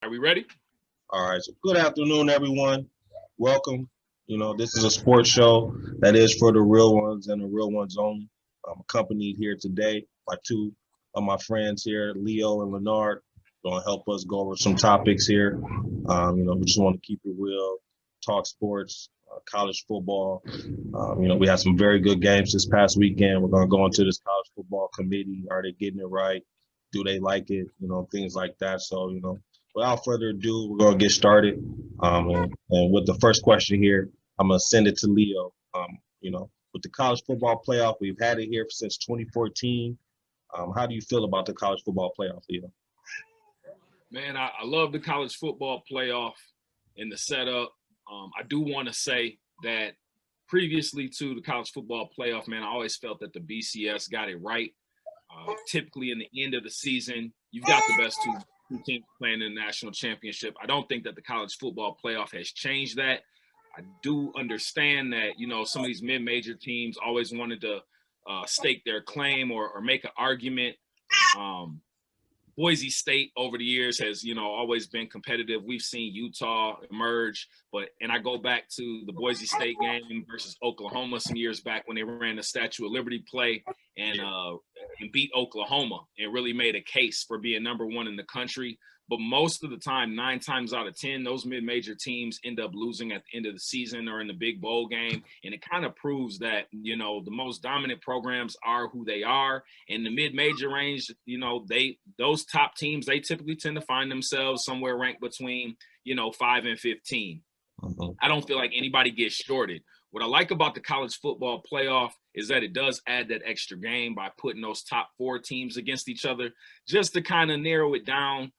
Are we ready? All right. So good afternoon, everyone. Welcome. This is a sports show that is for the real ones and the real ones only. I'm accompanied here today by two of my friends here, Leo and Leonard, going to help us go over some topics here. We just want to keep it real, talk sports, college football. We had some very good games this past weekend. We're going to go into this college football committee. Are they getting it right? Do they like it? Things like that. So, without further ado, we're going to get started. And with the first question here, I'm going to send it to Leo. With the college football playoff, we've had it here since 2014. How do you feel about the college football playoff, Leo? Man, I love the college football playoff and the setup. I do want to say that previously to the college football playoff, man, I always felt that the BCS got it right. Typically in the end of the season, you've got the best two teams playing in the national championship. I don't think that the college football playoff has changed that. I do understand that, some of these mid-major teams always wanted to stake their claim or make an argument. Boise State over the years has, always been competitive. We've seen Utah emerge, and I go back to the Boise State game versus Oklahoma some years back when they ran the Statue of Liberty play and beat Oklahoma and really made a case for being number one in the country. But most of the time, 9 times out of 10, those mid-major teams end up losing at the end of the season or in the big bowl game. And it kind of proves that, the most dominant programs are who they are. In the mid-major range, those top teams, they typically tend to find themselves somewhere ranked between, 5 and 15. Mm-hmm. I don't feel like anybody gets shorted. What I like about the college football playoff is that it does add that extra game by putting those top 4 teams against each other just to kind of narrow it down.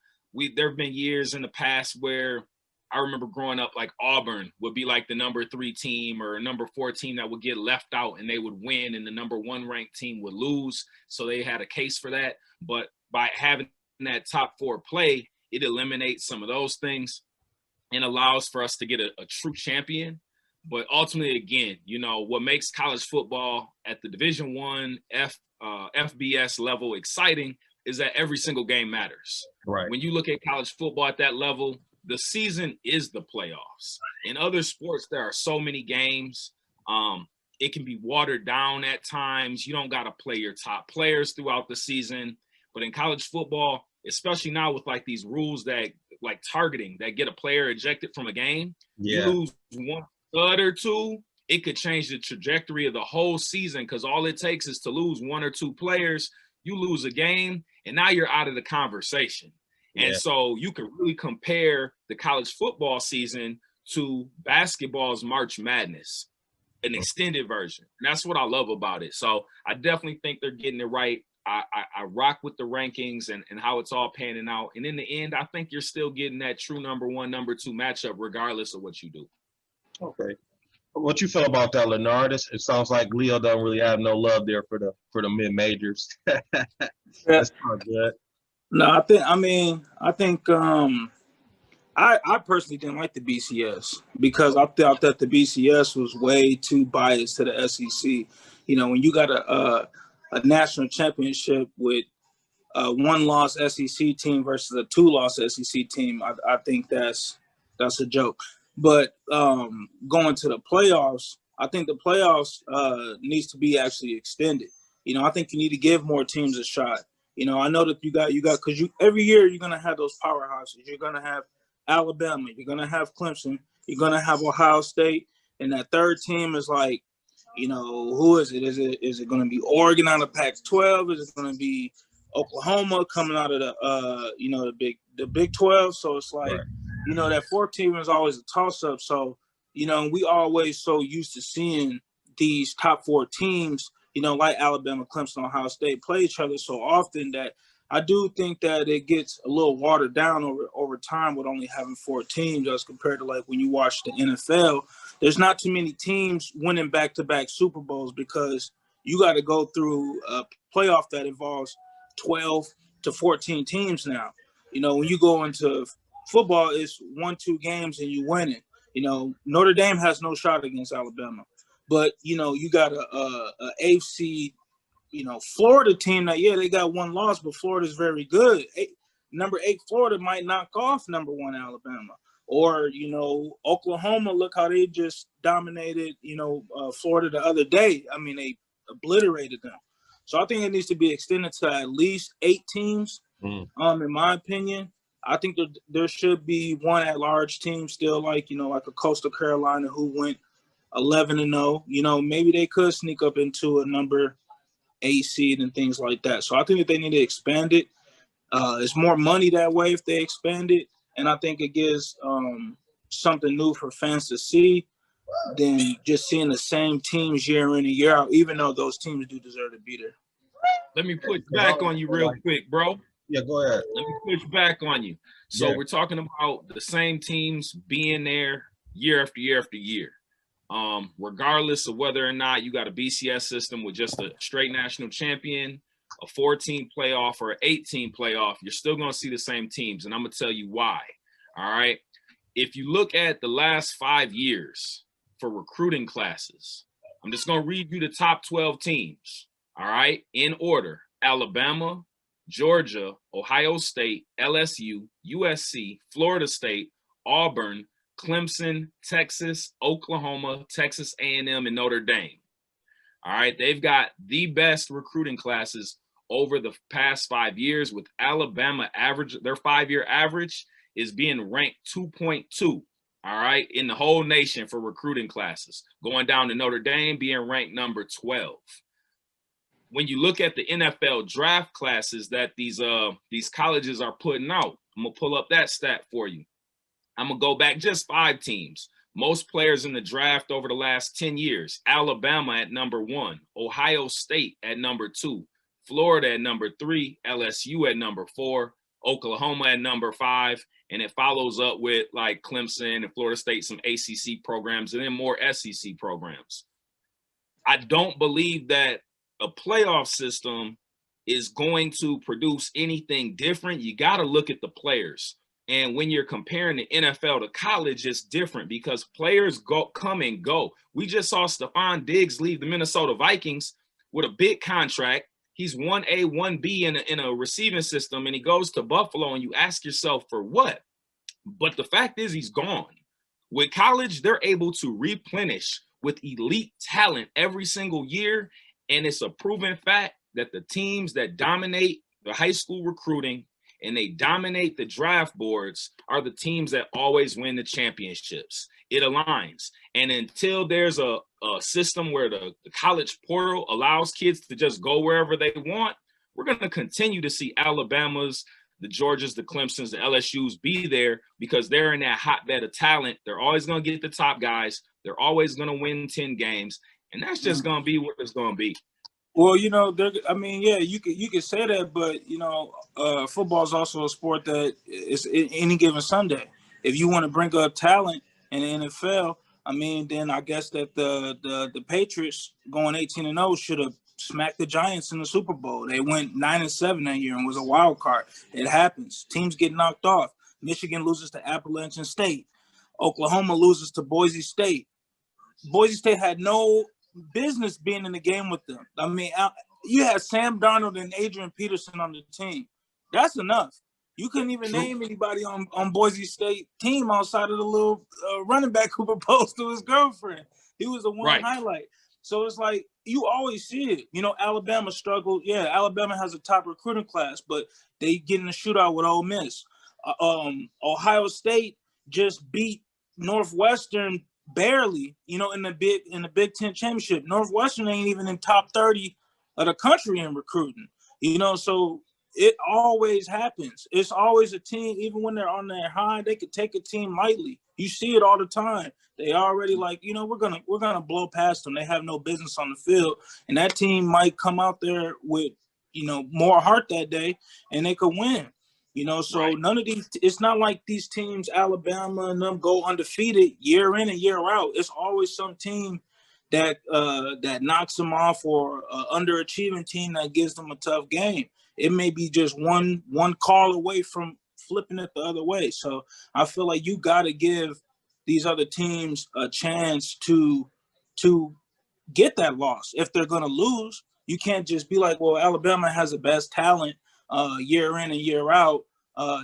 There have been years in the past where I remember growing up, like Auburn would be like the number 3 team or number 4 team that would get left out and they would win and the number 1 ranked team would lose. So they had a case for that. But by having that top 4 play, it eliminates some of those things and allows for us to get a true champion. But ultimately, again, what makes college football at the Division I FBS level exciting is that every single game matters. Right. When you look at college football at that level, the season is the playoffs. In other sports, there are so many games. It can be watered down at times. You don't got to play your top players throughout the season. But in college football, especially now with like these rules that like targeting that get a player ejected from a game, You lose 1 stud or 2, it could change the trajectory of the whole season because all it takes is to lose 1 or 2 players. You lose a game, and now you're out of the conversation. And so you can really compare the college football season to basketball's March Madness, an extended version. And that's what I love about it. So I definitely think they're getting it right. I rock with the rankings and how it's all panning out. And in the end, I think you're still getting that true number 1, number 2 matchup, regardless of what you do. Okay. What you feel about that, Leonard? It sounds like Leo doesn't really have no love there for the mid majors. That's not good. No, I think I personally didn't like the BCS because I thought that the BCS was way too biased to the SEC. When you got a national championship with a 1-loss SEC team versus a 2-loss SEC team, I think that's a joke. But going to the playoffs, I think the playoffs needs to be actually extended. I think you need to give more teams a shot. I know that you got because every year you're gonna have those powerhouses. You're gonna have Alabama. You're gonna have Clemson. You're gonna have Ohio State, and that third team is like, who is it? Is it gonna be Oregon out of Pac-12? Is it gonna be Oklahoma coming out of the Big 12? So it's like. Right. That 4th team is always a toss-up. So, we always so used to seeing these top 4 teams, like Alabama, Clemson, Ohio State play each other so often that I do think that it gets a little watered down over time with only having 4 teams as compared to like when you watch the NFL. There's not too many teams winning back-to-back Super Bowls because you got to go through a playoff that involves 12 to 14 teams now. When you go into football, it's 1-2 games and you win it. Notre Dame has no shot against Alabama, but you got a AFC Florida team that, they got 1 loss, but Florida's very good. number 8 Florida might knock off number 1 Alabama. Or, you know, Oklahoma, look how they just dominated, you know, Florida the other day. I mean, they obliterated them. So I think it needs to be extended to at least 8 teams, in my opinion. I think that there should be one at-large team still, like, you know, like a Coastal Carolina who went 11-0. You know, maybe they could sneak up into a number 8 seed and things like that. So I think that they need to expand it. It's more money that way if they expand it. And I think it gives something new for fans to see than just seeing the same teams year in and year out, even though those teams do deserve to be there. Let me push back on you real quick, bro. Yeah, go ahead. Let me push back on you. So Yeah. we're talking about the same teams being there year after year after year. Regardless of whether or not you got a BCS system with just a straight national champion, a 14 playoff, or an 18 playoff, you're still going to see the same teams. And I'm going to tell you why. All right. If you look at the last 5 years for recruiting classes, I'm just going to read you the top 12 teams. All right. In order: Alabama, Georgia, Ohio State, LSU, USC, Florida State, Auburn, Clemson, Texas, Oklahoma, Texas A&M, and Notre Dame. All right. They've got the best recruiting classes over the past 5 years, with Alabama average, their 5-year average is being ranked 2.2. All right. In the whole nation for recruiting classes, going down to Notre Dame being ranked number 12. When you look at the NFL draft classes that these colleges are putting out, I'm going to pull up that stat for you. I'm going to go back just 5 teams. Most players in the draft over the last 10 years: Alabama at number 1, Ohio State at number 2, Florida at number 3, LSU at number 4, Oklahoma at number 5, and it follows up with like Clemson and Florida State, some ACC programs, and then more SEC programs. I don't believe that a playoff system is going to produce anything different. You got to look at the players. And when you're comparing the NFL to college, it's different because players come and go. We just saw Stephon Diggs leave the Minnesota Vikings with a big contract. He's 1A, 1B in a receiving system, and he goes to Buffalo, and you ask yourself, for what? But the fact is, he's gone. With college, they're able to replenish with elite talent every single year, and it's a proven fact that the teams that dominate the high school recruiting and they dominate the draft boards are the teams that always win the championships. It aligns. And until there's a system where the college portal allows kids to just go wherever they want, we're going to continue to see Alabamas, the Georgias, the Clemsons, the LSUs be there because they're in that hotbed of talent. They're always going to get the top guys. They're always going to win 10 games. And that's just going to be what it's going to be. Well, you know, I mean, yeah, you could say that, but you know, football is also a sport that is any given Sunday. If you want to bring up talent in the NFL, I mean, then I guess that the Patriots going 18-0 should have smacked the Giants in the Super Bowl. They went 9-7 that year and was a wild card. It happens. Teams get knocked off. Michigan loses to Appalachian State. Oklahoma loses to Boise State. Boise State had no business being in the game with them. I mean, you had Sam Darnold and Adrian Peterson on the team. That's enough. You couldn't even name anybody on Boise State team outside of the little running back who proposed to his girlfriend. He was the one highlight. So it's like you always see it. You know, Alabama struggled. Yeah, Alabama has a top recruiting class, but they get in a shootout with Ole Miss. Ohio State just beat Northwestern barely, you know, in the Big Ten championship. Northwestern ain't even in top 30 of the country in recruiting, you know, so it always happens. It's always a team, even when they're on their high, they could take a team lightly. You see it all the time. They already like, you know, we're gonna blow past them. They have no business on the field, and that team might come out there with, you know, more heart that day, and they could win. You know, so none of these, it's not like these teams, Alabama and them, go undefeated year in and year out. It's always some team that knocks them off, or underachieving team that gives them a tough game. It may be just one call away from flipping it the other way. So I feel like you got to give these other teams a chance to get that loss. If they're going to lose, you can't just be like, well, Alabama has the best talent year in and year out.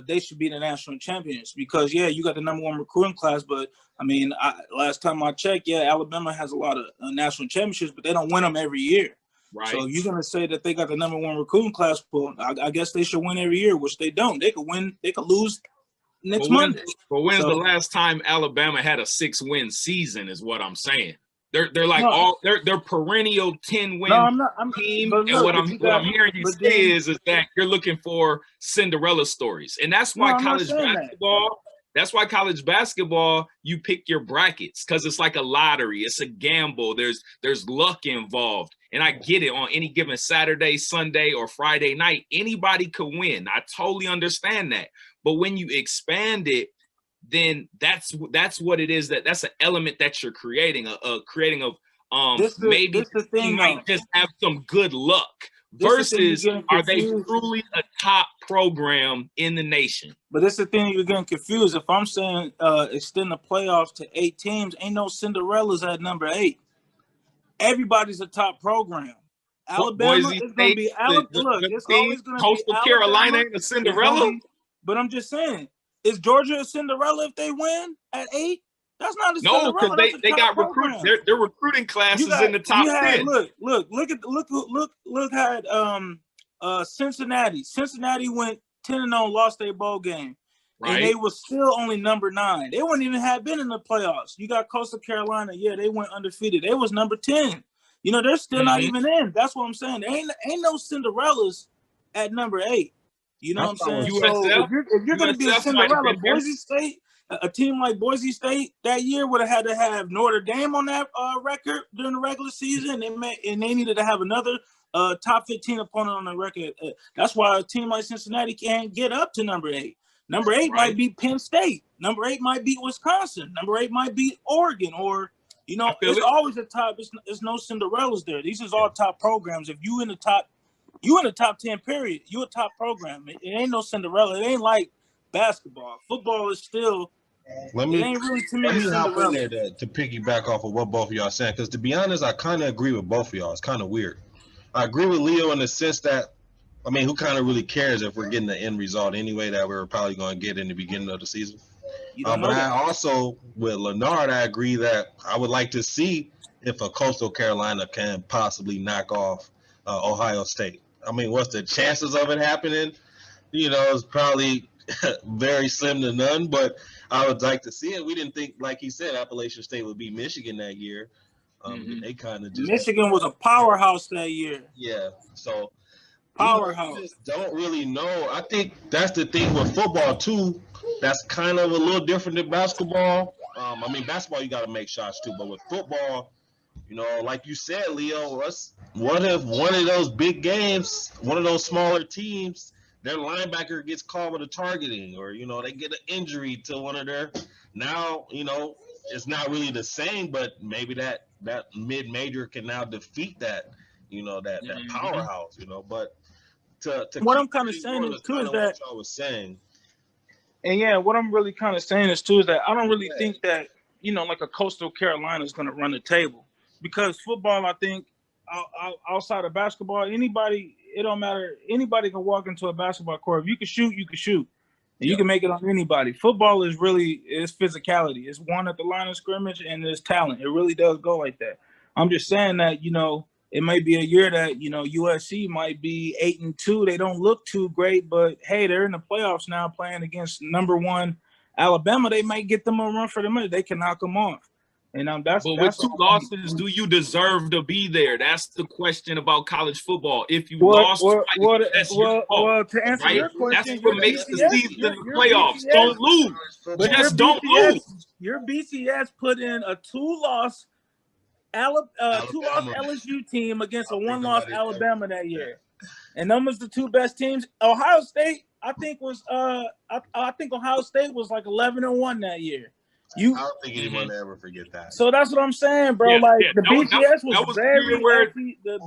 they should be the national champions because, yeah, you got the #1 recruiting class. But, I mean, last time I checked, yeah, Alabama has a lot of national championships, but they don't win them every year. Right. So if you're going to say that they got the #1 recruiting class, well, I guess they should win every year, which they don't. They could win. They could lose next Monday. But when's the last time Alabama had a 6-win season is what I'm saying. They're like they're perennial 10-win team. Look, and what I'm hearing you say is that you're looking for Cinderella stories. And that's why that's why college basketball, you pick your brackets because it's like a lottery. It's a gamble. There's luck involved. And I get it, on any given Saturday, Sunday, or Friday night, anybody could win. I totally understand that. But when you expand it, then that's what it is. That's an element that you're creating, creating of maybe you might just have some good luck. Versus, are they truly a top program in the nation? But that's the thing, you're getting confused. If I'm saying extend the playoffs to 8 teams, ain't no Cinderellas at number 8. Everybody's a top program. Alabama is going to be Alabama. Look, it's always going to be Coastal Carolina ain't a Cinderella. But I'm just saying, is Georgia a Cinderella if they win at 8? That's not a Cinderella. No, because they got recruiting. Their recruiting classes in the top 10. Look at Cincinnati. Cincinnati went 10-0, lost their bowl game. Right. And they were still only number 9. They wouldn't even have been in the playoffs. You got Coastal Carolina. Yeah, they went undefeated. They was number 10. You know, they're still not even in. That's what I'm saying. There ain't no Cinderellas at number 8. You know what I'm saying? So if you're going to be a Cinderella, Boise State, a team like Boise State that year would have had to have Notre Dame on that record during the regular season. And they needed to have another top 15 opponent on the record. That's why a team like Cincinnati can't get up to number 8. Number 8 might beat Penn State. Number 8 might beat Wisconsin. Number 8 might beat Oregon. Or, you know, it's always a top. It's no Cinderellas there. These is all top programs. If you in the top 10 period, you a top program. It ain't no Cinderella. It ain't like basketball. Football is still. Let me hop in there to piggyback off of what both of y'all saying, because to be honest, I kind of agree with both of y'all. It's kind of weird. I agree with Leo in the sense that, I mean, who kind of really cares if we're getting the end result anyway that we were probably going to get in the beginning of the season? But I also, with Leonard, I agree that I would like to see if a Coastal Carolina can possibly knock off Ohio State. I mean, what's the chances of it happening? You know, it's probably very slim to none, but I would like to see it. We didn't think, like he said, Appalachian State would beat Michigan that year. They kind of just Michigan was a powerhouse that year. Yeah, so powerhouse. Just don't really know. I think that's the thing with football too. That's kind of a little different than basketball. I mean, basketball you got to make shots too, but with football, you know, like you said, Leo, what if one of those big games, one of those smaller teams, their linebacker gets called with a targeting, or, you know, they get an injury to one of their, now, you know, it's not really the same, but maybe that mid-major can now defeat that, you know, that powerhouse, you know. But to what I'm kind of saying is too is that I was saying, and yeah, what I'm really kind of saying is too is that I don't really think that, you know, like a Coastal Carolina is going to run the table, because football, I think, outside of basketball, anybody, it don't matter. Anybody can walk into a basketball court. If you can shoot, you can shoot. And you can make it on anybody. Football is really, it's physicality. It's one at the line of scrimmage, and it's talent. It really does go like that. I'm just saying that, you know, it may be a year that, you know, USC might be 8-2. They don't look too great, but hey, they're in the playoffs now playing against #1 Alabama. They might get them a run for the money. They can knock them off. And but with 2 losses, do you deserve to be there? That's the question about college football. If you lost, that's your fault, to answer your question, that's what makes the season in the playoffs. Don't lose. But just don't lose. Your BCS put in a 2-loss LSU team against a 1-loss Alabama that year, and them was the 2 best teams. Ohio State, I think Ohio State was like 11-1 that year. I don't think anyone will ever forget that. So that's what I'm saying, bro. The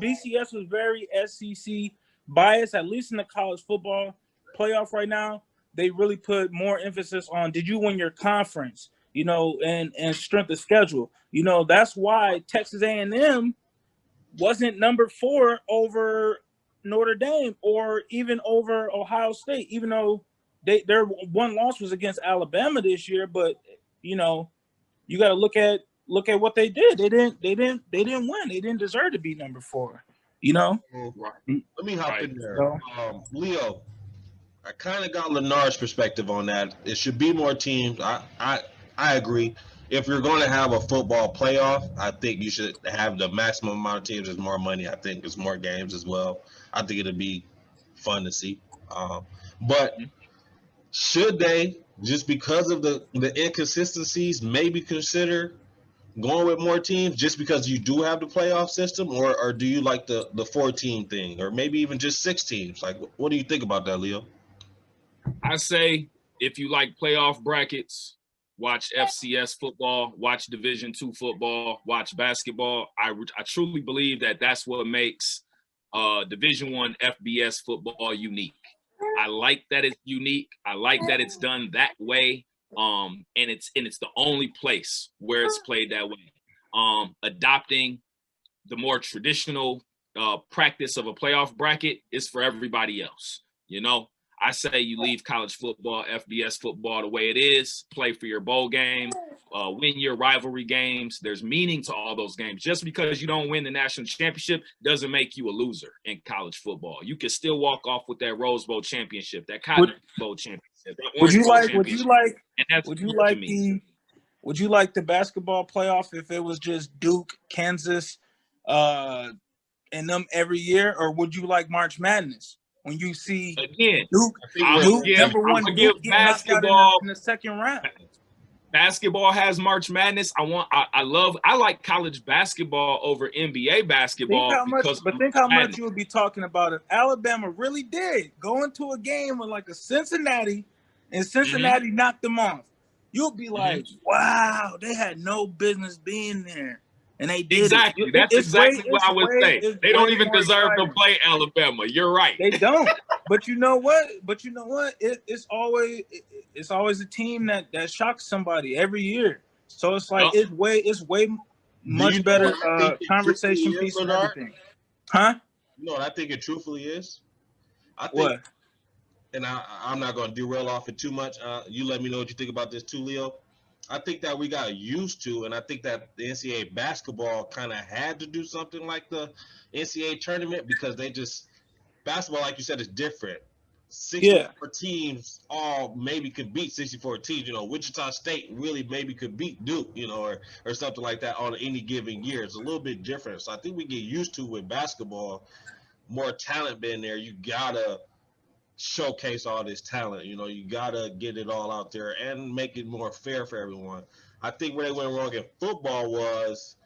BCS was very SEC biased, at least in the college football playoff right now. They really put more emphasis on, did you win your conference, you know, and strength of schedule. You know, that's why Texas A&M wasn't number 4 over Notre Dame or even over Ohio State, even though their one loss was against Alabama this year, but you know, you got to look at what they did. They didn't win. They didn't deserve to be number 4. You know. Right. Let me hop in there. So, Leo, I kind of got Leonard's perspective on that. It should be more teams. I agree. If you're going to have a football playoff, I think you should have the maximum amount of teams. There's more money. I think there's more games as well. I think it'd be fun to see. But should they, just because of the inconsistencies, maybe consider going with more teams just because you do have the playoff system, or do you like the 4-team thing, or maybe even just 6 teams? Like, what do you think about that, Leo? I say if you like playoff brackets, watch FCS football, watch Division II football, watch basketball. I truly believe that that's what makes Division I FBS football unique. I like that it's unique. I like that it's done that way. And it's the only place where it's played that way. Adopting the more traditional practice of a playoff bracket is for everybody else. You know, I say you leave college football, FBS football the way it is, play for your bowl game, win your rivalry games. There's meaning to all those games. Just because you don't win the national championship doesn't make you a loser in college football. You can still walk off with that Rose Bowl championship, that Cotton Bowl championship. Would you like the basketball playoff if it was just Duke, Kansas, and them every year, or would you like March Madness when you see again Duke number 1 Duke getting knocked out in the second round? Basketball has March Madness. I like college basketball over NBA basketball. Think how much you would be talking about if Alabama really did go into a game with like a Cincinnati, and Cincinnati knocked them off. You'll be like, wow, they had no business being there. And they did. Exactly. That's exactly what I would say. They don't even deserve to play Alabama. You're right. They don't. But you know what? It's always a team that shocks somebody every year. So it's like it's way much better conversation piece and everything. Huh? You know what I think it truthfully is? I think, what? And I'm not going to derail off it too much. You let me know what you think about this too, Leo. I think that we got used to, and I think that the NCAA basketball kind of had to do something like the NCAA tournament because basketball, like you said, is different. 64 teams all maybe could beat 64 teams. You know, Wichita State really maybe could beat Duke, you know, or something like that on any given year. It's a little bit different. So I think we get used to with basketball, more talent being there. You got to showcase all this talent. You know, you got to get it all out there and make it more fair for everyone. I think where they went wrong in football was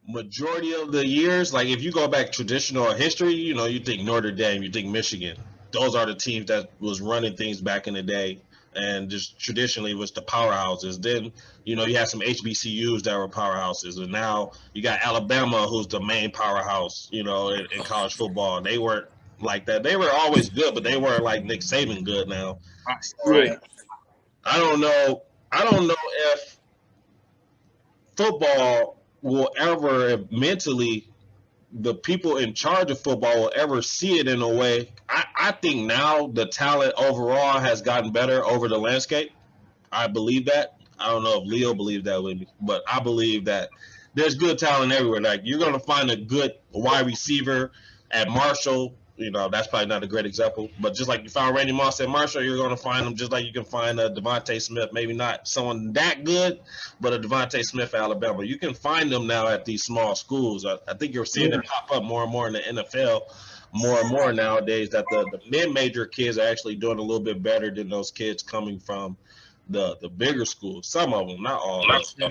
majority of the years, like if you go back traditional history, you know, you think Notre Dame, you think Michigan. Those are the teams that was running things back in the day and just traditionally was the powerhouses. Then, you know, you had some HBCUs that were powerhouses. And now you got Alabama, who's the main powerhouse, you know, in college football. They weren't like that. They were always good, but they weren't like Nick Saban good now. Right. I don't know if football will ever mentally, the people in charge of football will ever see it in a way. I think now the talent overall has gotten better over the landscape. I believe that. I don't know if Leo believes that with me, but I believe that there's good talent everywhere. Like you're going to find a good wide receiver at Marshall. You know, that's probably not a great example, but just like you found Randy Moss at Marshall, you're going to find him just like you can find a Devontae Smith, maybe not someone that good, but a Devontae Smith at Alabama. You can find them now at these small schools. I think you're seeing it pop up more and more in the NFL, more and more nowadays that the mid-major kids are actually doing a little bit better than those kids coming from the bigger schools. Some of them, not all of them.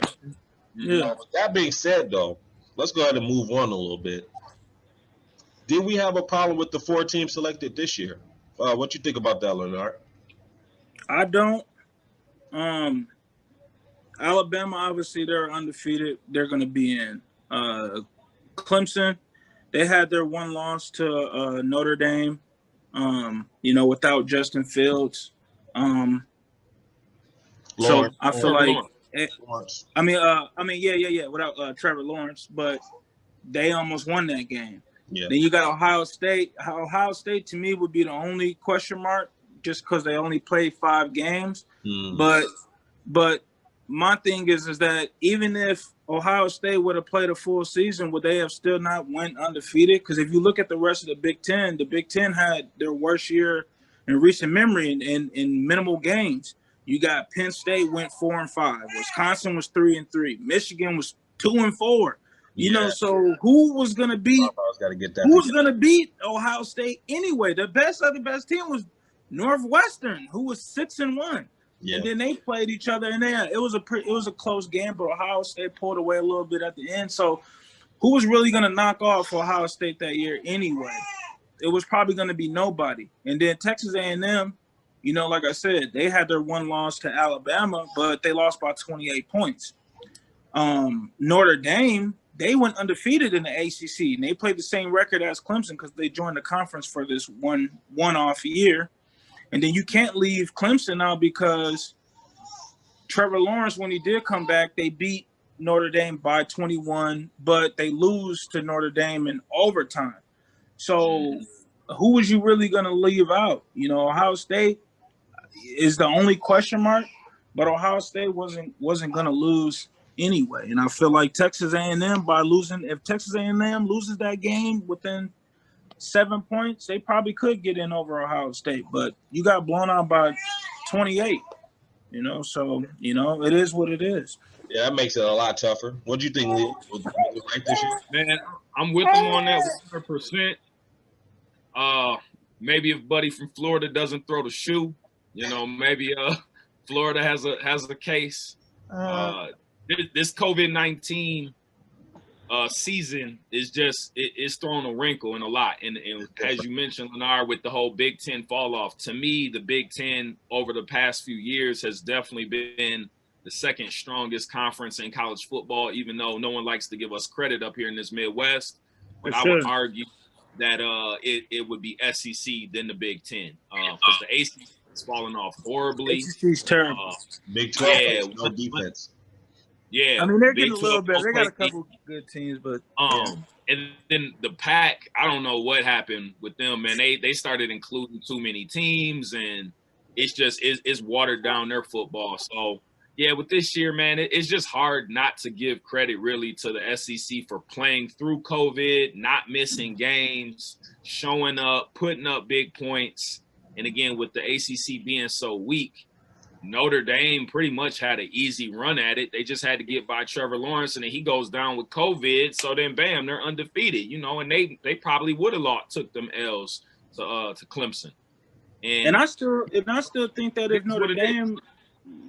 Yeah. With that being said, though, let's go ahead and move on a little bit. Did we have a problem with the 4 teams selected this year? What you think about that, Leonard? I don't. Alabama, obviously, they're undefeated. They're going to be in. Clemson, they had their one loss to Notre Dame, you know, without Justin Fields. So I feel like without Trevor Lawrence, but they almost won that game. Yeah. Then you got Ohio State. Ohio State, to me, would be the only question mark just because they only played 5 games. Mm. But my thing is that even if Ohio State would have played a full season, would they have still not went undefeated? Because if you look at the rest of the Big Ten had their worst year in recent memory in minimal games. You got Penn State went 4-5, Wisconsin was 3-3, Michigan was 2-4. You know, so who was gonna beat? Who was gonna beat Ohio State anyway? The best of the best team was Northwestern, who was 6-1. Yeah. And then they played each other, and it was a close game, but Ohio State pulled away a little bit at the end. So, who was really going to knock off Ohio State that year anyway? It was probably going to be nobody. And then Texas A&M, you know, like I said, they had their one loss to Alabama, but they lost by 28 points. Notre Dame, they went undefeated in the ACC, and they played the same record as Clemson because they joined the conference for this one-off year. And then you can't leave Clemson out because Trevor Lawrence, when he did come back, they beat Notre Dame by 21, but they lose to Notre Dame in overtime. So who was you really going to leave out? You know, Ohio State is the only question mark, but Ohio State wasn't going to lose anyway. And I feel like Texas A&M, if Texas A&M loses that game within 7 points, they probably could get in over Ohio State, but you got blown out by 28, you know, so, you know, it is what it is. Yeah, that makes it a lot tougher. What do you think, Leo? Was it right this year? Man, I'm with them on that 100%. Maybe if Buddy from Florida doesn't throw the shoe, you know, maybe Florida has a case. This COVID-19 season is just it's thrown a wrinkle in a lot, and as you mentioned, Leonard, with the whole Big Ten fall off, to me the Big Ten over the past few years has definitely been the second strongest conference in college football, even though no one likes to give us credit up here in this Midwest. But I would argue that it would be SEC then the Big Ten, because the ACC is falling off horribly. ACC's terrible. Big 12, no defense. Yeah, I mean they're getting a little better. They got a couple good teams, but and then the Pac, I don't know what happened with them, man. They started including too many teams, and it's watered down their football. So yeah, with this year, man, it's just hard not to give credit really to the SEC for playing through COVID, not missing games, showing up, putting up big points, and again with the ACC being so weak. Notre Dame pretty much had an easy run at it. They just had to get by Trevor Lawrence, and then he goes down with COVID. So then, bam, they're undefeated, you know, and they probably would have took them L's to Clemson. And I still think that if Notre Dame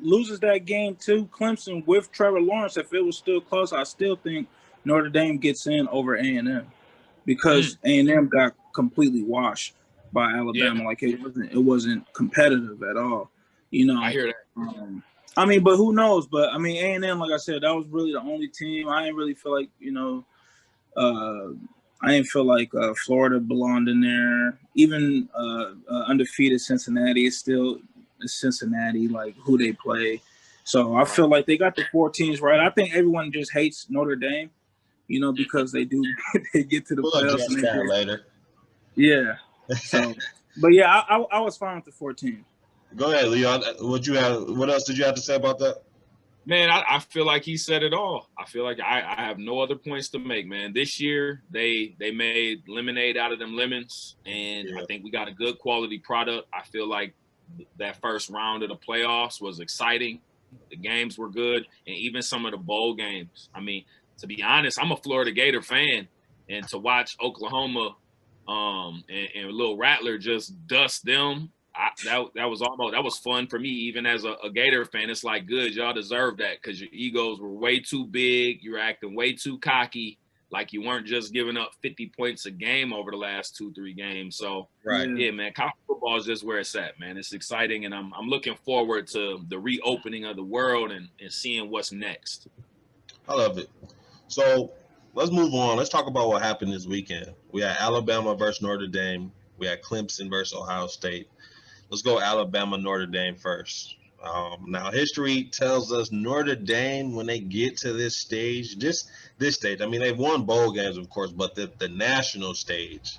loses that game to Clemson with Trevor Lawrence, if it was still close, I still think Notre Dame gets in over A&M because A&M got completely washed by Alabama. Like it wasn't competitive at all. You know, I hear that. I mean, but who knows? But I mean, A&M, like I said, that was really the only team. I didn't really feel like, you know, I didn't feel like Florida belonged in there. Even undefeated Cincinnati is still Cincinnati, like who they play. So I feel like they got the 4 teams right. I think everyone just hates Notre Dame, you know, because they get to the playoffs later. Yeah. So, but yeah, I was fine with the 4 teams. Go ahead, Leon. What else did you have to say about that? Man, I feel like he said it all. I feel like I have no other points to make, man. This year, they made lemonade out of them lemons, and I think we got a good quality product. I feel like that first round of the playoffs was exciting. The games were good, and even some of the bowl games. I mean, to be honest, I'm a Florida Gator fan, and to watch Oklahoma and Lil Rattler just dust them, that was fun for me, even as a Gator fan. It's like, good, y'all deserve that because your egos were way too big. You were acting way too cocky, like you weren't just giving up 50 points a game over the last 2-3 games. So, yeah, man, college football is just where it's at, man. It's exciting, and I'm looking forward to the reopening of the world and seeing what's next. I love it. So let's move on. Let's talk about what happened this weekend. We had Alabama versus Notre Dame. We had Clemson versus Ohio State. Let's go Alabama, Notre Dame first. Now, history tells us Notre Dame, when they get to this stage, this stage, I mean, they've won bowl games, of course, but the national stage,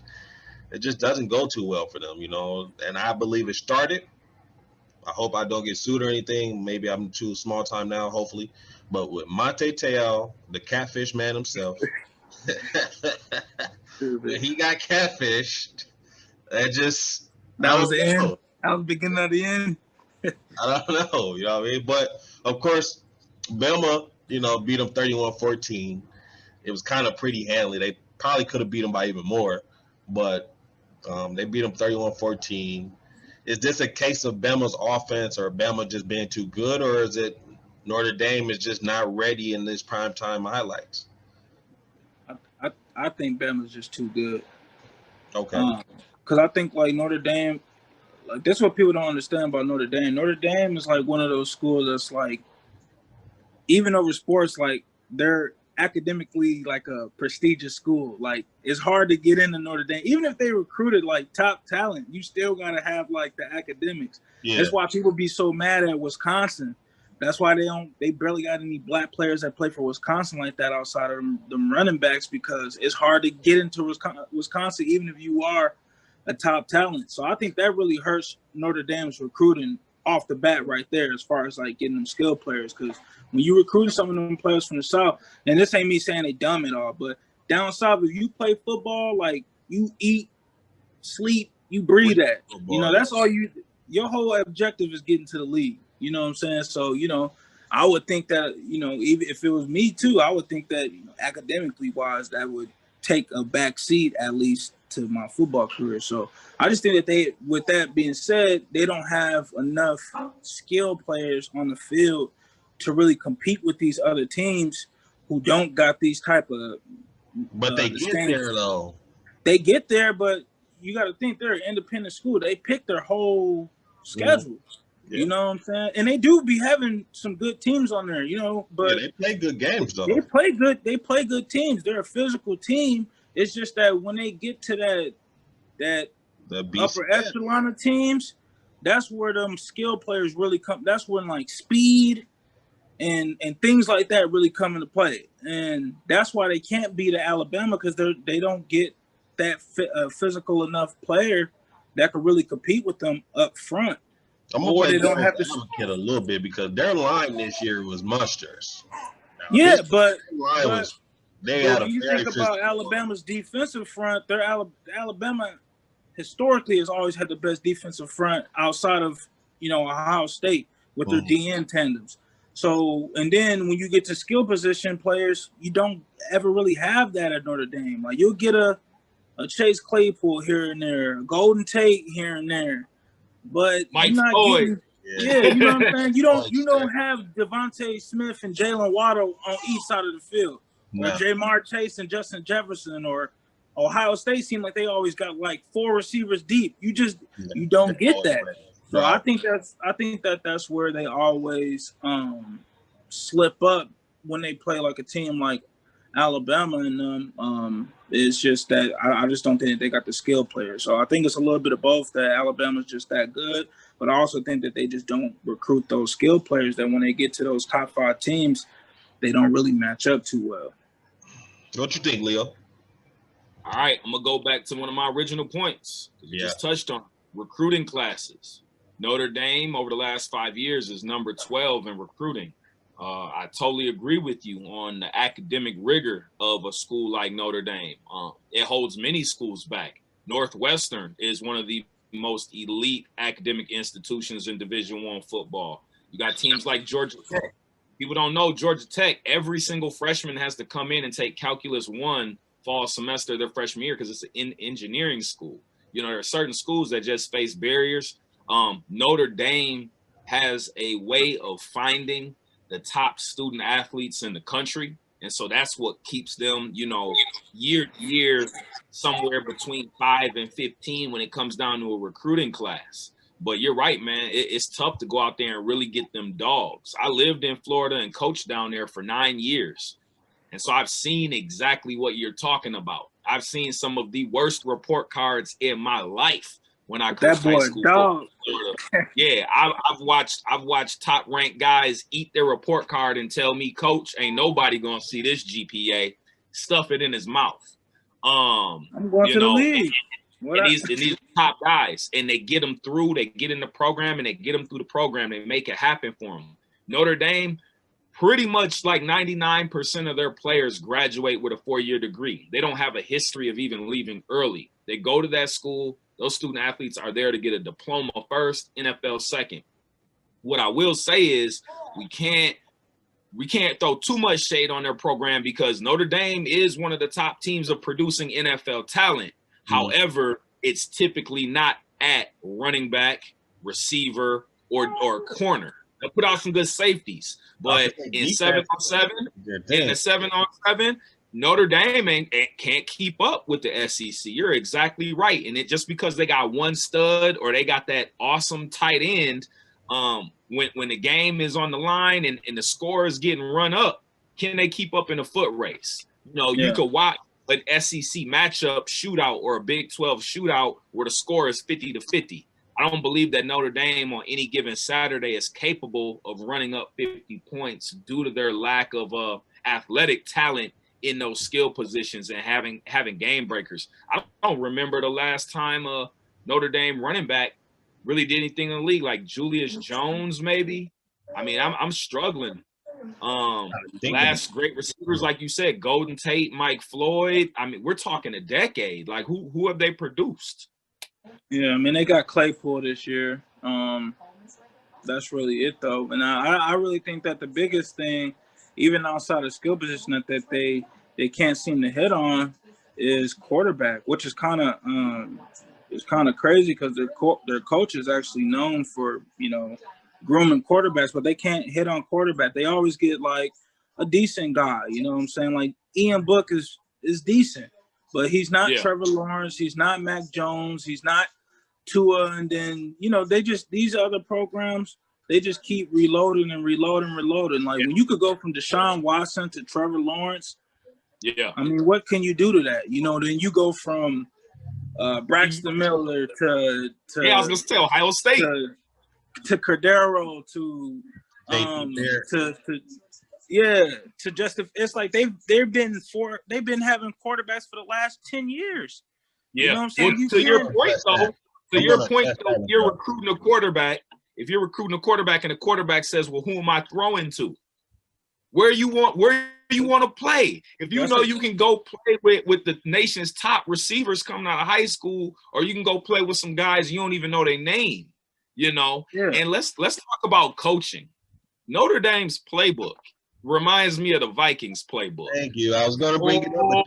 it just doesn't go too well for them, you know. And I believe it started. I hope I don't get sued or anything. Maybe I'm too small time now, hopefully. But with Monte Te'o, the catfish man himself, when he got catfished, that just That I was don't the end. know. That was the beginning of the end. I don't know, you know what I mean? But of course, Bama, you know, beat them 31-14. It was kind of pretty handily. They probably could have beat them by even more, but they beat them 31-14. Is this a case of Bama's offense or Bama just being too good, or is it Notre Dame is just not ready in this prime time highlights? I think Bama's just too good. Okay. Because I think like Notre Dame, like that's what people don't understand about Notre Dame. Notre Dame is like one of those schools that's like, even over sports, like they're academically like a prestigious school. Like it's hard to get into Notre Dame. Even if they recruited like top talent, you still gotta have like the academics. Yeah. That's why people be so mad at Wisconsin. That's why they barely got any black players that play for Wisconsin like that outside of them running backs, because it's hard to get into Wisconsin even if you are a top talent. So I think that really hurts Notre Dame's recruiting off the bat right there, as far as like getting them skilled players. Because when you recruit some of them players from the South, and this ain't me saying they dumb at all, but down South, if you play football, like you eat, sleep, you breathe that. You know, that's all your whole objective is getting to the league. You know what I'm saying? So, you know, I would think that, you know, even if it was me too, I would think that, you know, academically wise, that would take a back seat at least to my football career. So I just think that they, with that being said, they don't have enough skilled players on the field to really compete with these other teams who don't got these type of. But they get there though. They get there, but you got to think they're an independent school. They pick their whole schedule. Yeah. You know what I'm saying? And they do be having some good teams on there, you know, but they play good games though. They play good teams. They're a physical team. It's just that when they get to that upper echelon of teams, that's where them skill players really come. That's when like speed and things like that really come into play. And that's why they can't beat Alabama, because they don't get that physical enough player that could really compete with them up front. I'm gonna play devil's advocate a little bit, because their line this year was monsters. Now, yeah, but they had when you think about Alabama's defensive front, Alabama historically has always had the best defensive front outside of, you know, Ohio State with their DN tandems. So, and then when you get to skill position players, you don't ever really have that at Notre Dame. Like you'll get a Chase Claypool here and there, a Golden Tate here and there, but Mike you're not Floyd. getting, you know what I'm saying? You don't have Devontae Smith and Jalen Waddle on each side of the field, or Jamar Chase and Justin Jefferson, or Ohio State seem like they always got like 4 receivers deep. You don't get that. So I think that's where they always slip up when they play like a team like Alabama, and it's just that I just don't think they got the skill players. So I think it's a little bit of both, that Alabama's just that good, but I also think that they just don't recruit those skill players that when they get to those top 5 teams, they don't really match up too well. What you think, Leo? All right, I'm gonna go back to one of my original points. You just touched on recruiting classes. Notre Dame over the last 5 years is number 12 in recruiting. I totally agree with you on the academic rigor of a school like Notre Dame. It holds many schools back. Northwestern is one of the most elite academic institutions in Division I football. You got teams like Georgia Tech. People don't know Georgia Tech, every single freshman has to come in and take Calculus 1 fall semester their freshman year, because it's an engineering school. You know, there are certain schools that just face barriers. Notre Dame has a way of finding the top student athletes in the country. And so that's what keeps them, you know, year to year, somewhere between 5 and 15 when it comes down to a recruiting class. But you're right, man. It's tough to go out there and really get them dogs. I lived in Florida and coached down there for 9 years. And so I've seen exactly what you're talking about. I've seen some of the worst report cards in my life when I coached high school football. Yeah, I've watched top ranked guys eat their report card and tell me, Coach, ain't nobody gonna see this GPA. Stuff it in his mouth. I'm going to the league. And these top guys, and they get them through. They get in the program, and they get them through the program. They make it happen for them. Notre Dame, pretty much like 99% of their players graduate with a 4-year degree. They don't have a history of even leaving early. They go to that school. Those student athletes are there to get a diploma first, NFL second. What I will say is we can't throw too much shade on their program because Notre Dame is one of the top teams of producing NFL talent. However, it's typically not at running back, receiver, or corner. They'll put out some good safeties, but in 7-on-7, in the 7-on-7, Notre Dame can't keep up with the SEC. You're exactly right, and it just because they got one stud or they got that awesome tight end, when the game is on the line and the score is getting run up, can they keep up in a foot race? You could watch an SEC matchup shootout or a Big 12 shootout where the score is 50-50. I don't believe that Notre Dame on any given Saturday is capable of running up 50 points due to their lack of athletic talent in those skill positions and having game breakers. I don't remember the last time a Notre Dame running back really did anything in the league, like Julius Jones, maybe. I mean, I'm struggling. Last great receivers, like you said, Golden Tate, Mike Floyd. I mean, we're talking a decade. Like, who have they produced? Yeah, I mean, they got Claypool this year. That's really it, though. And I really think that the biggest thing, even outside of skill position, that they can't seem to hit on is quarterback, which is kind of crazy because their coach is actually known for grooming quarterbacks, but they can't hit on quarterback. They always get like a decent guy. You know what I'm saying? Like Ian Book is decent, but he's not Trevor Lawrence. He's not Mac Jones. He's not Tua. And then these other programs, they just keep reloading and reloading. Like when you could go from Deshaun Watson to Trevor Lawrence. Yeah. I mean, what can you do to that? Then you go from Braxton Miller to I was gonna say Ohio State to Cordero to Justin. It's like they've been having quarterbacks for the last 10 years. Yeah. You know what I'm saying? To your point, though, if you're recruiting a quarterback, and the quarterback says, "Well, who am I throwing to? Where you want to play? If you know you can go play with the nation's top receivers coming out of high school, or you can go play with some guys you don't even know their name, And let's talk about coaching. Notre Dame's playbook reminds me of the Vikings playbook. Thank you. I was going to bring it up.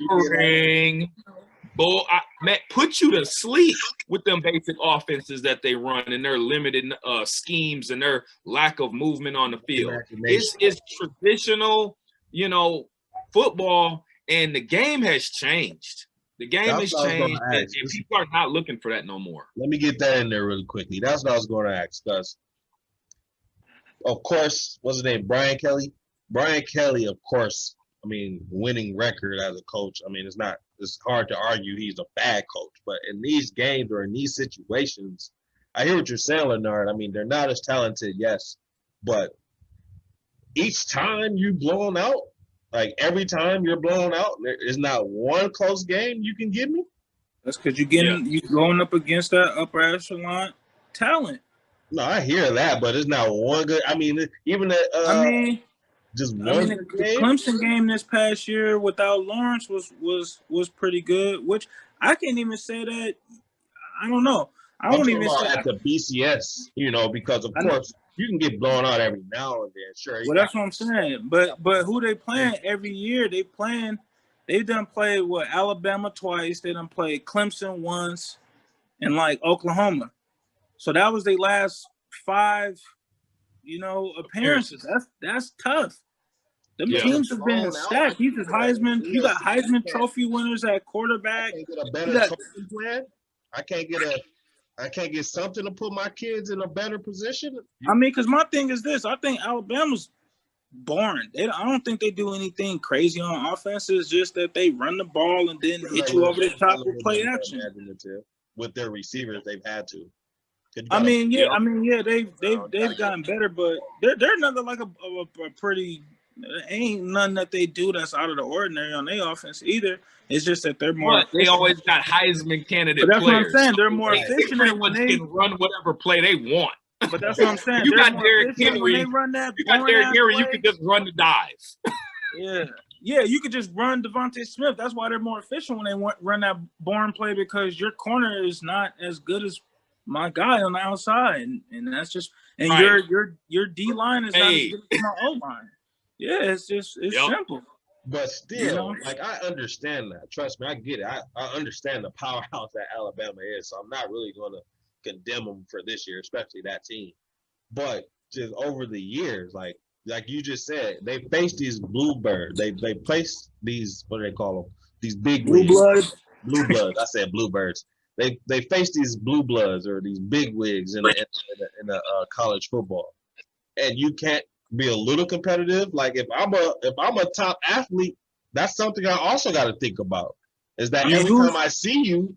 Matt, put you to sleep with them basic offenses that they run and their limited schemes and their lack of movement on the field. It's traditional, football, and the game has changed. The game has changed, and people are not looking for that no more. Let me get that in there really quickly. That's what I was going to ask. Because, of course, what's his name? Brian Kelly. Brian Kelly, of course, I mean, winning record as a coach. I mean, it's hard to argue he's a bad coach. But in these games or in these situations, I hear what you're saying, Leonard. I mean, they're not as talented, yes. But each time you blown out, like every time you're blown out, there is not one close game you can give me. That's because you're going up against that upper echelon talent. No, I hear that, but it's not one good. I mean, even the the Clemson game this past year without Lawrence was pretty good. Which I can't even say that. I don't know. I won't even say at the BCS, because of course you can get blown out every now and then. Sure. Well, that's what I'm saying. But who they playing every year? They've done played Alabama twice. They done played Clemson once, and like Oklahoma. So that was their last 5, appearances. That's tough. Them teams have been stacked. He's a Heisman. You got Heisman Trophy winners at quarterback. I can't get a better coaching plan. I can't get something to put my kids in a better position. I mean, because my thing is this. I think Alabama's boring. I don't think they do anything crazy on offense. It's just that they run the ball and then hit you over the top with play action. With their receivers, they've had to. They've gotten better, but they're another like a pretty ain't nothing that they do that's out of the ordinary on their offense either. It's just that they're more. But they always got Heisman candidate But that's players. what I'm saying. They're more They efficient pretty when much they can run whatever play they want. But that's what I'm saying. You They're got more Derrick efficient when they Henry. run that. You got Derrick Henry. You play. can just run the dives. Yeah. You could just run Devontae Smith. That's why they're more efficient when they run that boring play, because your corner is not as good as my guy on the outside, and that's just Right. your D line is not as good as my O line. Yeah, it's simple. But still, like, I understand that. Trust me, I get it. I understand the powerhouse that Alabama is, so I'm not really going to condemn them for this year, especially that team. But just over the years, like you just said, they face these bluebirds. They place these, what do they call them? These big blue bloods. Blue bloods. I said bluebirds. They face these blue bloods or these big wigs in college football, and you can't be a little competitive. Like, if I'm a top athlete, that's something I also got to think about. Is that every time I see you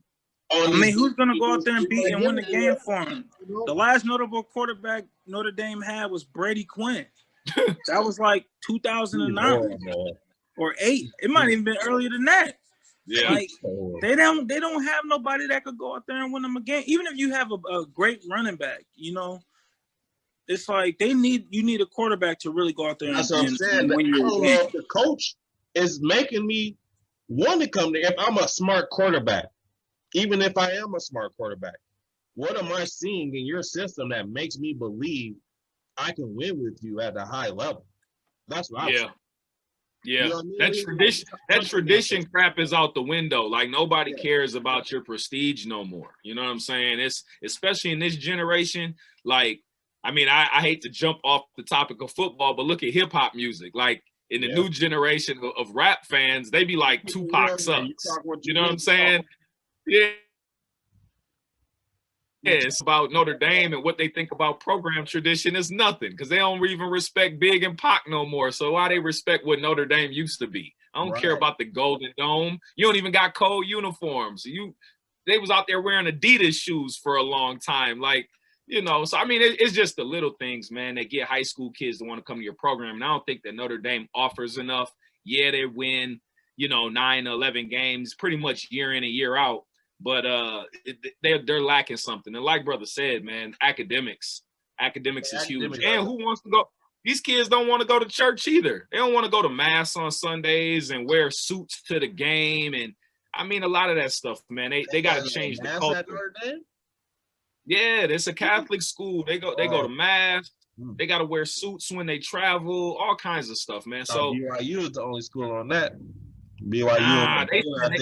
who's gonna go out there and beat and win the game for him? The last notable quarterback Notre Dame had was Brady Quinn. That was like 2009 or 8. It might have even been earlier than that. Yeah, like they don't have nobody that could go out there and win them a game. Even if you have a great running back, it's like you need a quarterback to really go out there. That's what I'm saying. I don't know if the coach is making me want to come there. If I'm a smart quarterback, even if I am a smart quarterback, what am I seeing in your system that makes me believe I can win with you at a high level? That's what I'm saying. Yeah, you know what I mean? that tradition crap is out the window. Like, nobody cares about your prestige no more. You know what I'm saying? It's especially in this generation. Like, I mean, I hate to jump off the topic of football, but look at hip hop music. Like, in the new generation of rap fans, they be like, Tupac sucks. You know what I'm saying? Yeah. It's about Notre Dame, and what they think about program tradition is nothing, because they don't even respect Big and Pac no more. So why they respect what Notre Dame used to be? I don't care about the Golden Dome. You don't even got cold uniforms. They was out there wearing Adidas shoes for a long time. Like, so I mean, it's just the little things, man, that get high school kids to want to come to your program. And I don't think that Notre Dame offers enough. Yeah, they win, 9, 11 games pretty much year in and year out. But they're lacking something. And like brother said, man, academics is huge. And who wants to go? These kids don't want to go to church either. They don't want to go to mass on Sundays and wear suits to the game. And I mean, a lot of that stuff, man, they got to change the culture. Yeah, it's a Catholic school. They go to mass. They got to wear suits when they travel, all kinds of stuff, man. So BYU is the only school on that. BYU.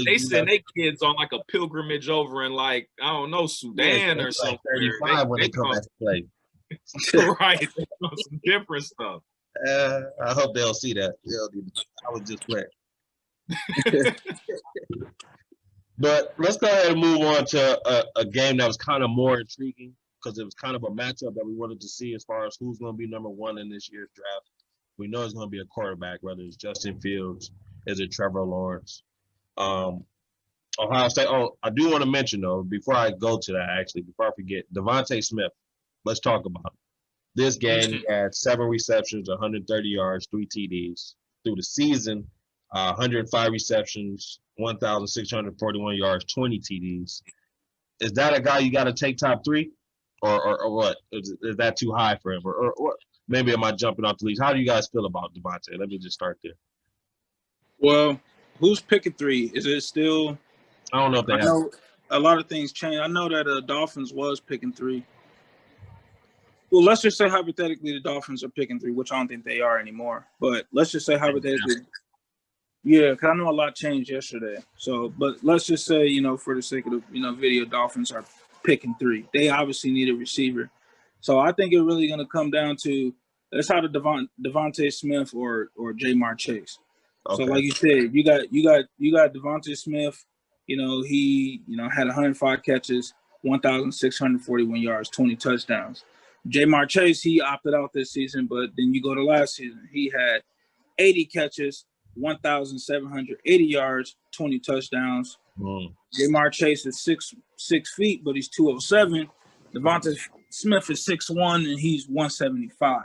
They send their kids on like a pilgrimage over in, like, I don't know, Sudan or something. Like 35 when they come back to play. Right, some different stuff. I hope they'll see that. I was just playing. But let's go ahead and move on to a game that was kind of more intriguing, because it was kind of a matchup that we wanted to see as far as who's going to be number 1 in this year's draft. We know it's going to be a quarterback, whether it's Justin Fields. Is it Trevor Lawrence? Ohio State. Oh, I do want to mention, though, before I go to that, before I forget, Devontae Smith. Let's talk about him. This game, he had 7 receptions, 130 yards, 3 TDs. Through the season, 105 receptions, 1,641 yards, 20 TDs. Is that a guy you got to take top 3? Or what? Is that too high for him? Or maybe am I jumping off the leash? How do you guys feel about Devontae? Let me just start there. Well, who's picking 3? Is it still? I don't know if they have. Know a lot of things change. I know that Dolphins was picking 3. Well, let's just say hypothetically the Dolphins are picking 3, which I don't think they are anymore. But let's just say hypothetically. Yeah, because I know a lot changed yesterday. So, but let's just say, for the sake of the video, Dolphins are picking 3. They obviously need a receiver. So I think it's really going to come down to, let's either Devontae Smith or Jamar Chase. Okay. So like you said, you got Devontae Smith. He had 105 catches, 1,641 yards, 20 touchdowns. Jamar Chase, he opted out this season, but then you go to last season, he had 80 catches, 1,780 yards, 20 touchdowns. Jamar Chase is 6 feet, but he's 207. Devontae Smith is 6'1", and he's 175.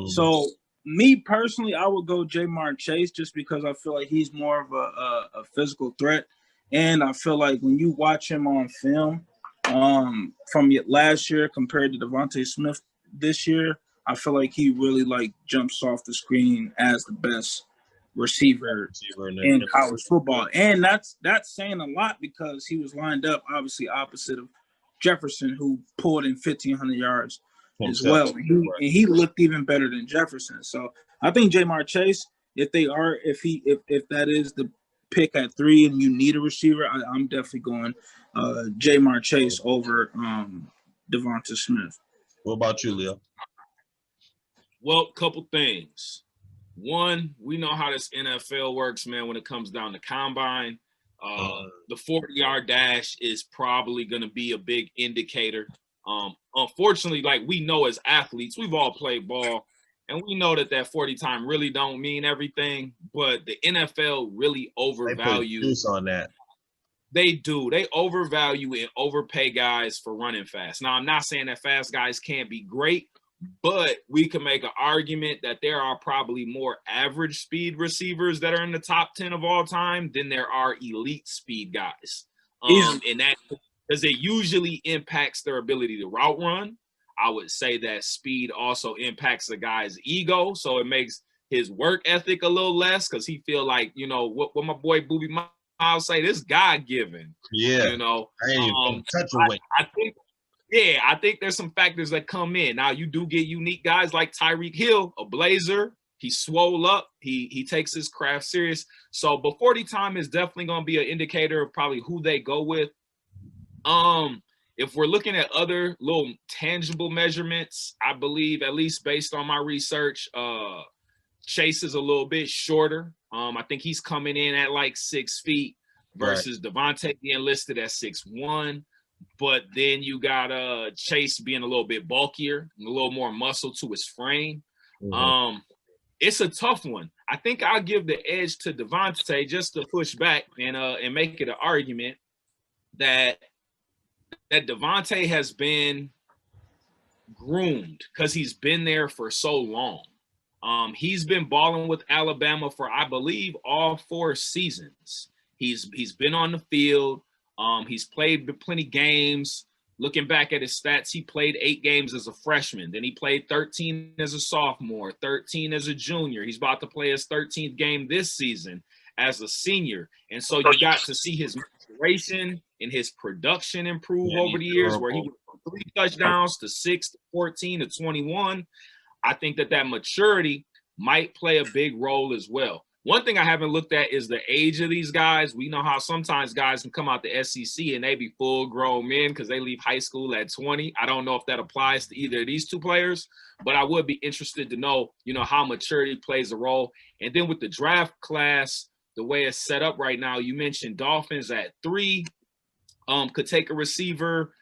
So Me personally, I would go Jamar Chase just because I feel like he's more of a physical threat, and I feel like when you watch him on film, from last year compared to Devontae Smith this year, I feel like he really like jumps off the screen as the best receiver in college football, and that's saying a lot because he was lined up obviously opposite of Jefferson, who pulled in 1,500 yards as well. And he looked even better than Jefferson. So I think Jamar Chase, if that is the pick at 3 and you need a receiver, I'm definitely going Jamar Chase over Devonta Smith. What about you, Leo? Well, couple things. One, we know how this NFL works, man, when it comes down to combine. The 40-yard dash is probably going to be a big indicator. Unfortunately, like we know as athletes, we've all played ball, and we know that 40 time really don't mean everything, but the NFL really overvalues on that. They do. They overvalue and overpay guys for running fast. Now, I'm not saying that fast guys can't be great, but we can make an argument that there are probably more average speed receivers that are in the top 10 of all time than there are elite speed guys. And that because it usually impacts their ability to route run. I would say that speed also impacts the guy's ego, so it makes his work ethic a little less because he feel like, you know, what my boy Booby Miles say, this God-given. Yeah, you know, I ain't even touch a weight. I think there's some factors that come in. Now, you do get unique guys like Tyreek Hill, a Blazer. He swole up. He takes his craft serious. So, but 40 time is definitely going to be an indicator of probably who they go with. If we're looking at other little tangible measurements, I believe, at least based on my research, Chase is a little bit shorter. I think he's coming in at like 6 feet versus Devontae being listed at 6'1". But then you got Chase being a little bit bulkier, a little more muscle to his frame. Mm-hmm. It's a tough one. I think I'll give the edge to Devontae just to push back and make it an argument that Devontae has been groomed because he's been there for so long. He's been balling with Alabama for, I believe, all 4 seasons. He's been on the field. He's played plenty games. Looking back at his stats, he played 8 games as a freshman. Then he played 13 as a sophomore, 13 as a junior. He's about to play his 13th game this season as a senior. And so you got to see his maturation and his production improve over the years, where he went from 3 touchdowns to 6 to 14 to 21. I think that maturity might play a big role as well. One thing I haven't looked at is the age of these guys. We know how sometimes guys can come out the SEC and they be full-grown men because they leave high school at 20. I don't know if that applies to either of these 2 players, but I would be interested to know, how maturity plays a role. And then with the draft class, the way it's set up right now, you mentioned Dolphins at 3, could take a receiver.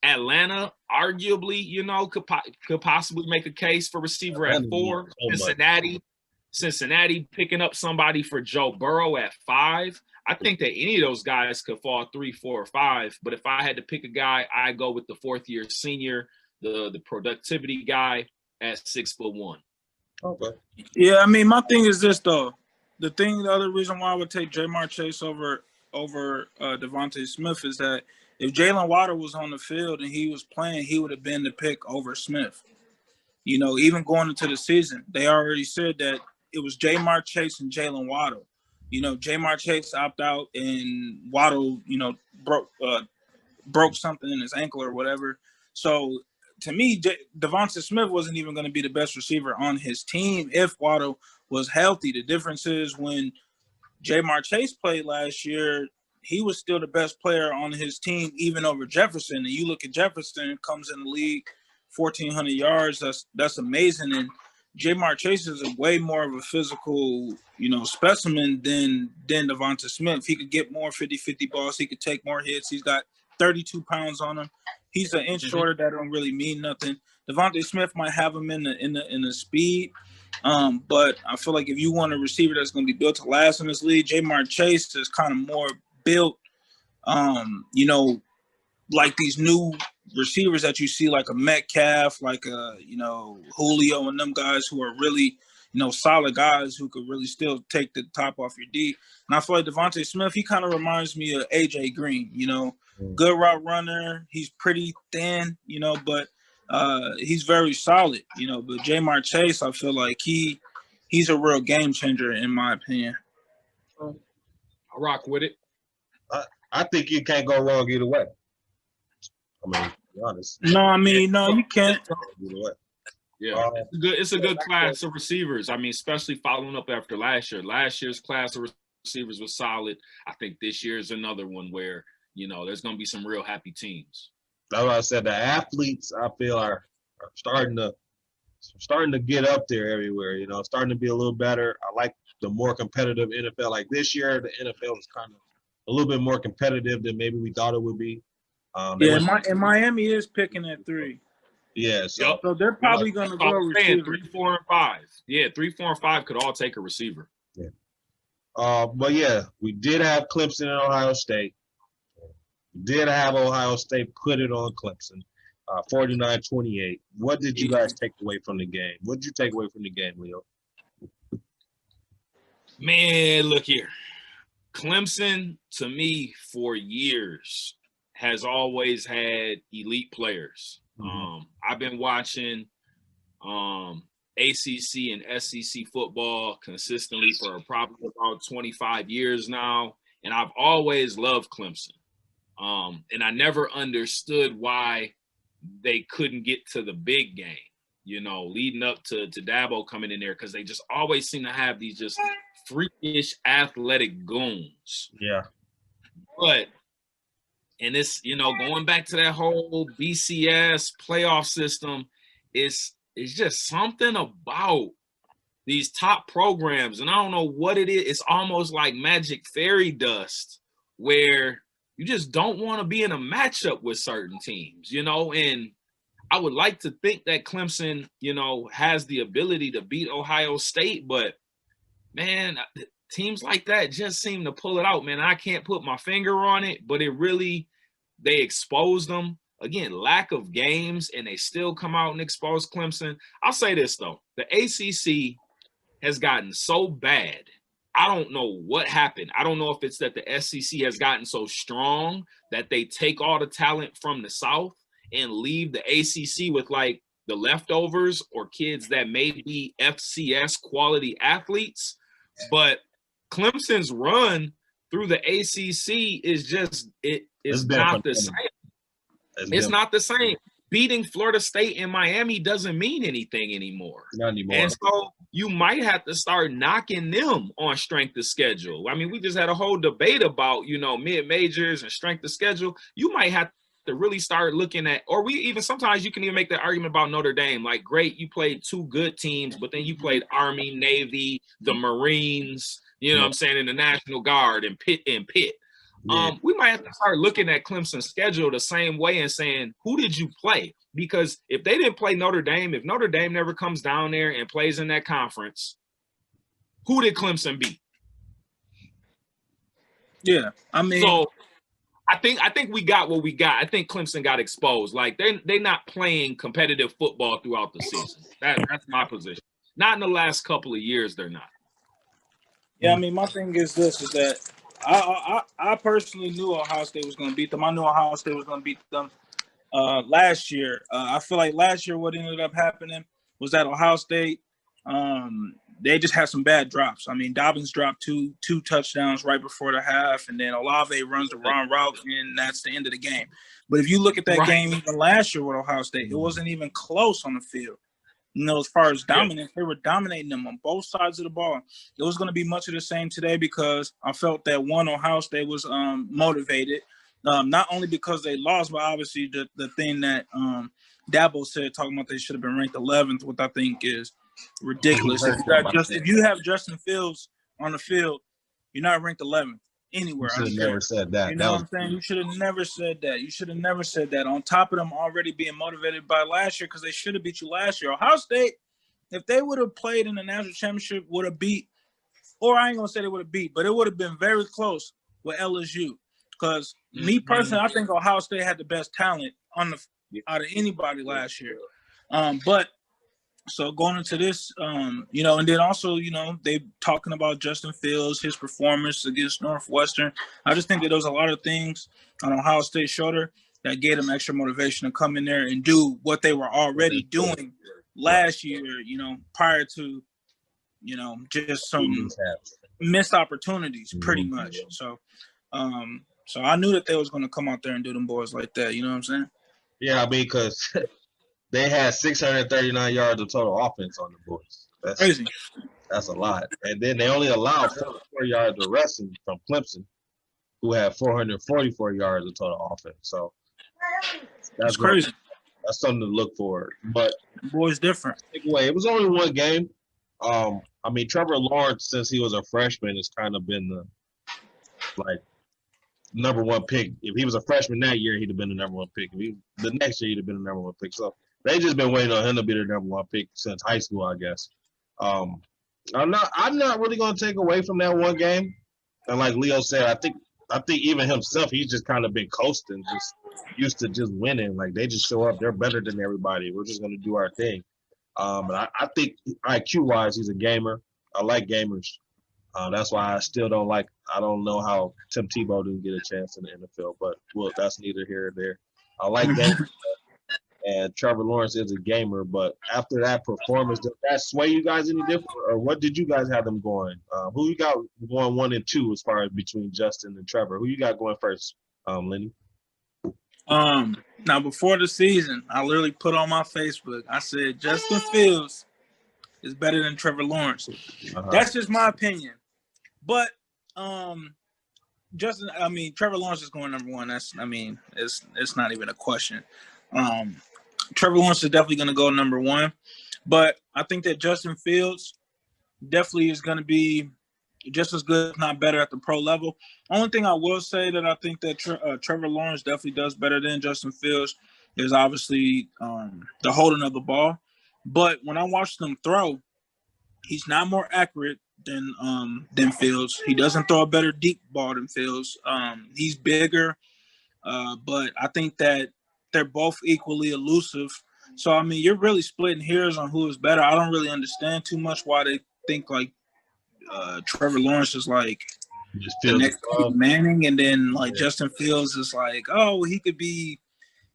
Atlanta, arguably, could possibly make a case for receiver at 4. Cincinnati picking up somebody for Joe Burrow at 5. I think that any of those guys could fall 3, 4, or 5. But if I had to pick a guy, I go with the 4th-year senior, the productivity guy at 6'1". Okay. Yeah, I mean, my thing is this though. The other reason why I would take Jamar Chase over Devontae Smith is that if Jalen Waddle was on the field and he was playing, he would have been the pick over Smith. Even going into the season, they already said that it was Jamar Chase and Jalen Waddle. Jamar Chase opted out and Waddle, broke something in his ankle or whatever. So to me, Devonta Smith wasn't even going to be the best receiver on his team if Waddle was healthy. The difference is when Jamar Chase played last year, he was still the best player on his team, even over Jefferson. And you look at Jefferson, comes in the league, 1,400 yards. That's amazing. And Jamar Chase is way more of a physical, specimen than Devonta Smith. He could get more 50-50 balls. He could take more hits. He's got 32 pounds on him. He's an inch shorter. That don't really mean nothing. Devonta Smith might have him in the speed. But I feel like if you want a receiver that's going to be built to last in this league, Jamar Chase is kind of more built, like these new receivers that you see, like a Metcalf, like a Julio, and them guys who are really solid guys who could really still take the top off your D. And I feel like Devontae Smith, he kind of reminds me of AJ Green. Good route runner. He's pretty thin, but he's very solid. But Jamar Chase, I feel like he's a real game changer in my opinion. I rock with it. I think you can't go wrong either way. I mean, to be honest. No, you can't. Either way. Yeah, it's a good class of receivers. I mean, especially following up after last year. Last year's class of receivers was solid. I think this year is another one where, there's going to be some real happy teams. That's what I said. The athletes, I feel, are starting to get up there everywhere, starting to be a little better. I like the more competitive NFL. Like this year, the NFL is kind of a little bit more competitive than maybe we thought it would be. And Miami is picking at 3. Yeah, so they're probably going to go receiver. 3, 4, and 5. Yeah, 3, 4, and 5 could all take a receiver. Yeah. But yeah, we did have Clemson and Ohio State. We did have Ohio State put it on Clemson, 49-28. What did you guys take away from the game? What did you take away from the game, Leo? Man, look here. Clemson, to me, for years, has always had elite players. I've been watching ACC and SEC football consistently for probably about 25 years now, and I've always loved Clemson. And I never understood why they couldn't get to the big game, leading up to Dabo coming in there, because they just always seem to have these just freakish athletic goons. Yeah. But and it's, going back to that whole BCS playoff system, it's just something about these top programs. And I don't know what it is. It's almost like magic fairy dust where you just don't want to be in a matchup with certain teams, and I would like to think that Clemson, has the ability to beat Ohio State, but man, teams like that just seem to pull it out, man. I can't put my finger on it, but they exposed them. Again, lack of games, and they still come out and expose Clemson. I'll say this, though. The ACC has gotten so bad. I don't know what happened. I don't know if it's that the SEC has gotten so strong that they take all the talent from the South and leave the ACC with, like, the leftovers or kids that may be FCS quality athletes. But Clemson's run through the ACC is just it's not the same. It's not the same. Beating Florida State and Miami doesn't mean anything anymore. Not anymore. And so you might have to start knocking them on strength of schedule. I mean, we just had a whole debate about, mid-majors and strength of schedule. You might have to really start looking at, or sometimes you can even make the argument about Notre Dame. Like, great, you played 2 good teams, but then you played Army, Navy, the Marines, what I'm saying, in the National Guard and Pitt. Yeah. We might have to start looking at Clemson's schedule the same way and saying, who did you play? Because if they didn't play Notre Dame, if Notre Dame never comes down there and plays in that conference, who did Clemson beat? Yeah, I mean, so I think we got what we got. I think Clemson got exposed. Like, they're not playing competitive football throughout the season. That's my position. Not in the last couple of years, they're not. Yeah, I mean, my thing is this: is that I personally knew Ohio State was going to beat them. I knew Ohio State was going to beat them last year. I feel like last year what ended up happening was that Ohio State, they just had some bad drops. I mean, Dobbins dropped two touchdowns right before the half, and then Olave runs the wrong route, and that's the end of the game. But if you look at that game even last year with Ohio State, it wasn't even close on the field. As far as dominance, they were dominating them on both sides of the ball. It was going to be much of the same today because I felt that Ohio State was motivated, not only because they lost, but obviously the thing that Dabo said, talking about they should have been ranked 11th, which I think is ridiculous. If you have Justin Fields on the field, you're not ranked 11th anywhere. You should have never said that. You know what I'm saying? You should have never said that. You should have never said that. On top of them already being motivated by last year, because they should have beat you last year. Ohio State, if they would have played in the national championship, would have beat, or I ain't gonna say they would have beat, but it would have been very close with LSU. Because me personally, I think Ohio State had the best talent on out of anybody last year. But so going into this, you know, and then also, you know, they talking about Justin Fields, his performance against Northwestern. I just think that there was a lot of things on Ohio State's shoulder that gave them extra motivation to come in there and do what they were already doing last year, you know, prior to, you know, just some missed opportunities pretty much. So, so I knew that they was going to come out there and do them boys like that. You know what I'm saying? Yeah, I mean, because they had 639 yards of total offense on the boys. That's crazy. That's a lot. And then they only allowed 44 yards of rushing from Clemson, who had 444 yards of total offense. So that's crazy. That's something to look for. But boys different. It was only one game. I mean, Trevor Lawrence, since he was a freshman, has kind of been the number one pick. If he was a freshman that year, he'd have been the number one pick. The next year, he'd have been the number one pick. So they just been waiting on him to be the number one pick since high school, I guess. I'm not really gonna take away from that one game. And like Leo said, I think even himself, he's just kind of been coasting, just used to just winning. Like they just show up, they're better than everybody. We're just gonna do our thing. But I think IQ wise, he's a gamer. I like gamers. That's why I still don't like. I don't know how Tim Tebow didn't get a chance in the NFL, but well, that's neither here nor there. I like gamers, and Trevor Lawrence is a gamer. But after that performance, did that sway you guys any different, or what did you guys have them going? Who you got going 1 and 2 as far as between Justin and Trevor? Who you got going first, Lenny? Now before the season, I literally put on my Facebook. I said Justin Fields is better than Trevor Lawrence. That's just my opinion. But Trevor Lawrence is going number one. It's not even a question. Trevor Lawrence is definitely going to go number one. But I think that Justin Fields definitely is going to be just as good, if not better, at the pro level. Only thing I will say that I think that Trevor Lawrence definitely does better than Justin Fields is obviously the holding of the ball. But when I watched him throw, he's not more accurate than Fields. He doesn't throw a better deep ball than Fields. He's bigger, but I think that they're both equally elusive. So, I mean, you're really splitting hairs on who is better. I don't really understand too much why they think, like, Trevor Lawrence is, like, the next Manning, and then, like, Justin Fields is like, oh, he could be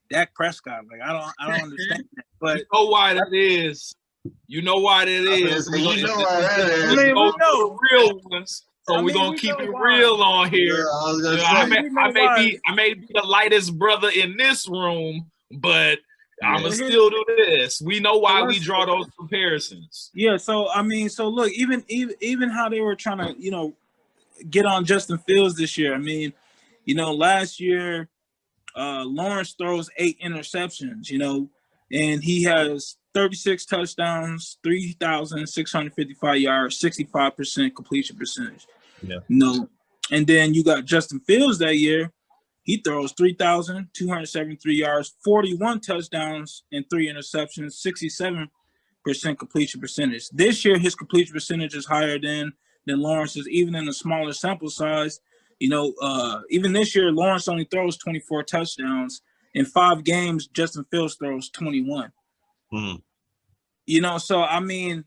Dak Prescott. Like, I don't understand that. But you know why that is. You know why that is. You know why that is. I mean, we know. Real ones. So we're gonna keep it real on here. I may be the lightest brother in this room, but I'ma still do this. We know why we draw those comparisons. Yeah, so I mean, so look, even how they were trying to, you know, get on Justin Fields this year. I mean, you know, last year, Lawrence throws 8 interceptions, you know, and he has 36 touchdowns, 3,655 yards, 65% completion percentage. Yeah. You know, and then you got Justin Fields that year. He throws 3,273 yards, 41 touchdowns, and 3 interceptions, 67% completion percentage. This year, his completion percentage is higher than Lawrence's, even in a smaller sample size. You know, even this year, Lawrence only throws 24 touchdowns. In 5 games, Justin Fields throws 21. You know, so, I mean,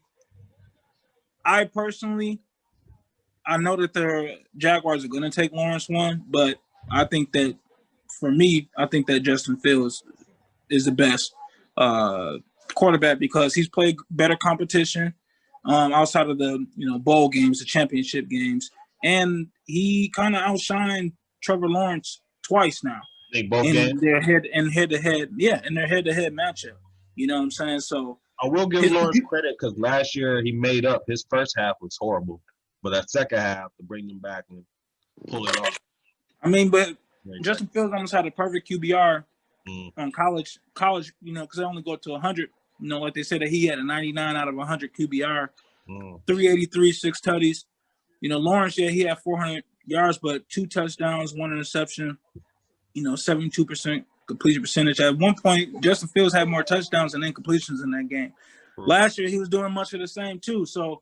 I know that the Jaguars are going to take Lawrence 1, but I think that, for me, I think that Justin Fields is the best quarterback because he's played better competition outside of the, you know, bowl games, the championship games, and he kind of outshined Trevor Lawrence twice now. In their head-to-head matchup. You know what I'm saying? So I will give Lawrence credit because last year he made up. His first half was horrible, but that second half to bring them back and pull it off. I mean, but Justin Fields almost had a perfect QBR on college. You know, because they only go to 100. You know, like they said that he had a 99 out of 100 QBR, 383, 6 tutties. You know, Lawrence, yeah, he had 400 yards, but 2 touchdowns, 1 interception. You know, 72% completion percentage. At one point, Justin Fields had more touchdowns than incompletions in that game. Last year, he was doing much of the same too. So,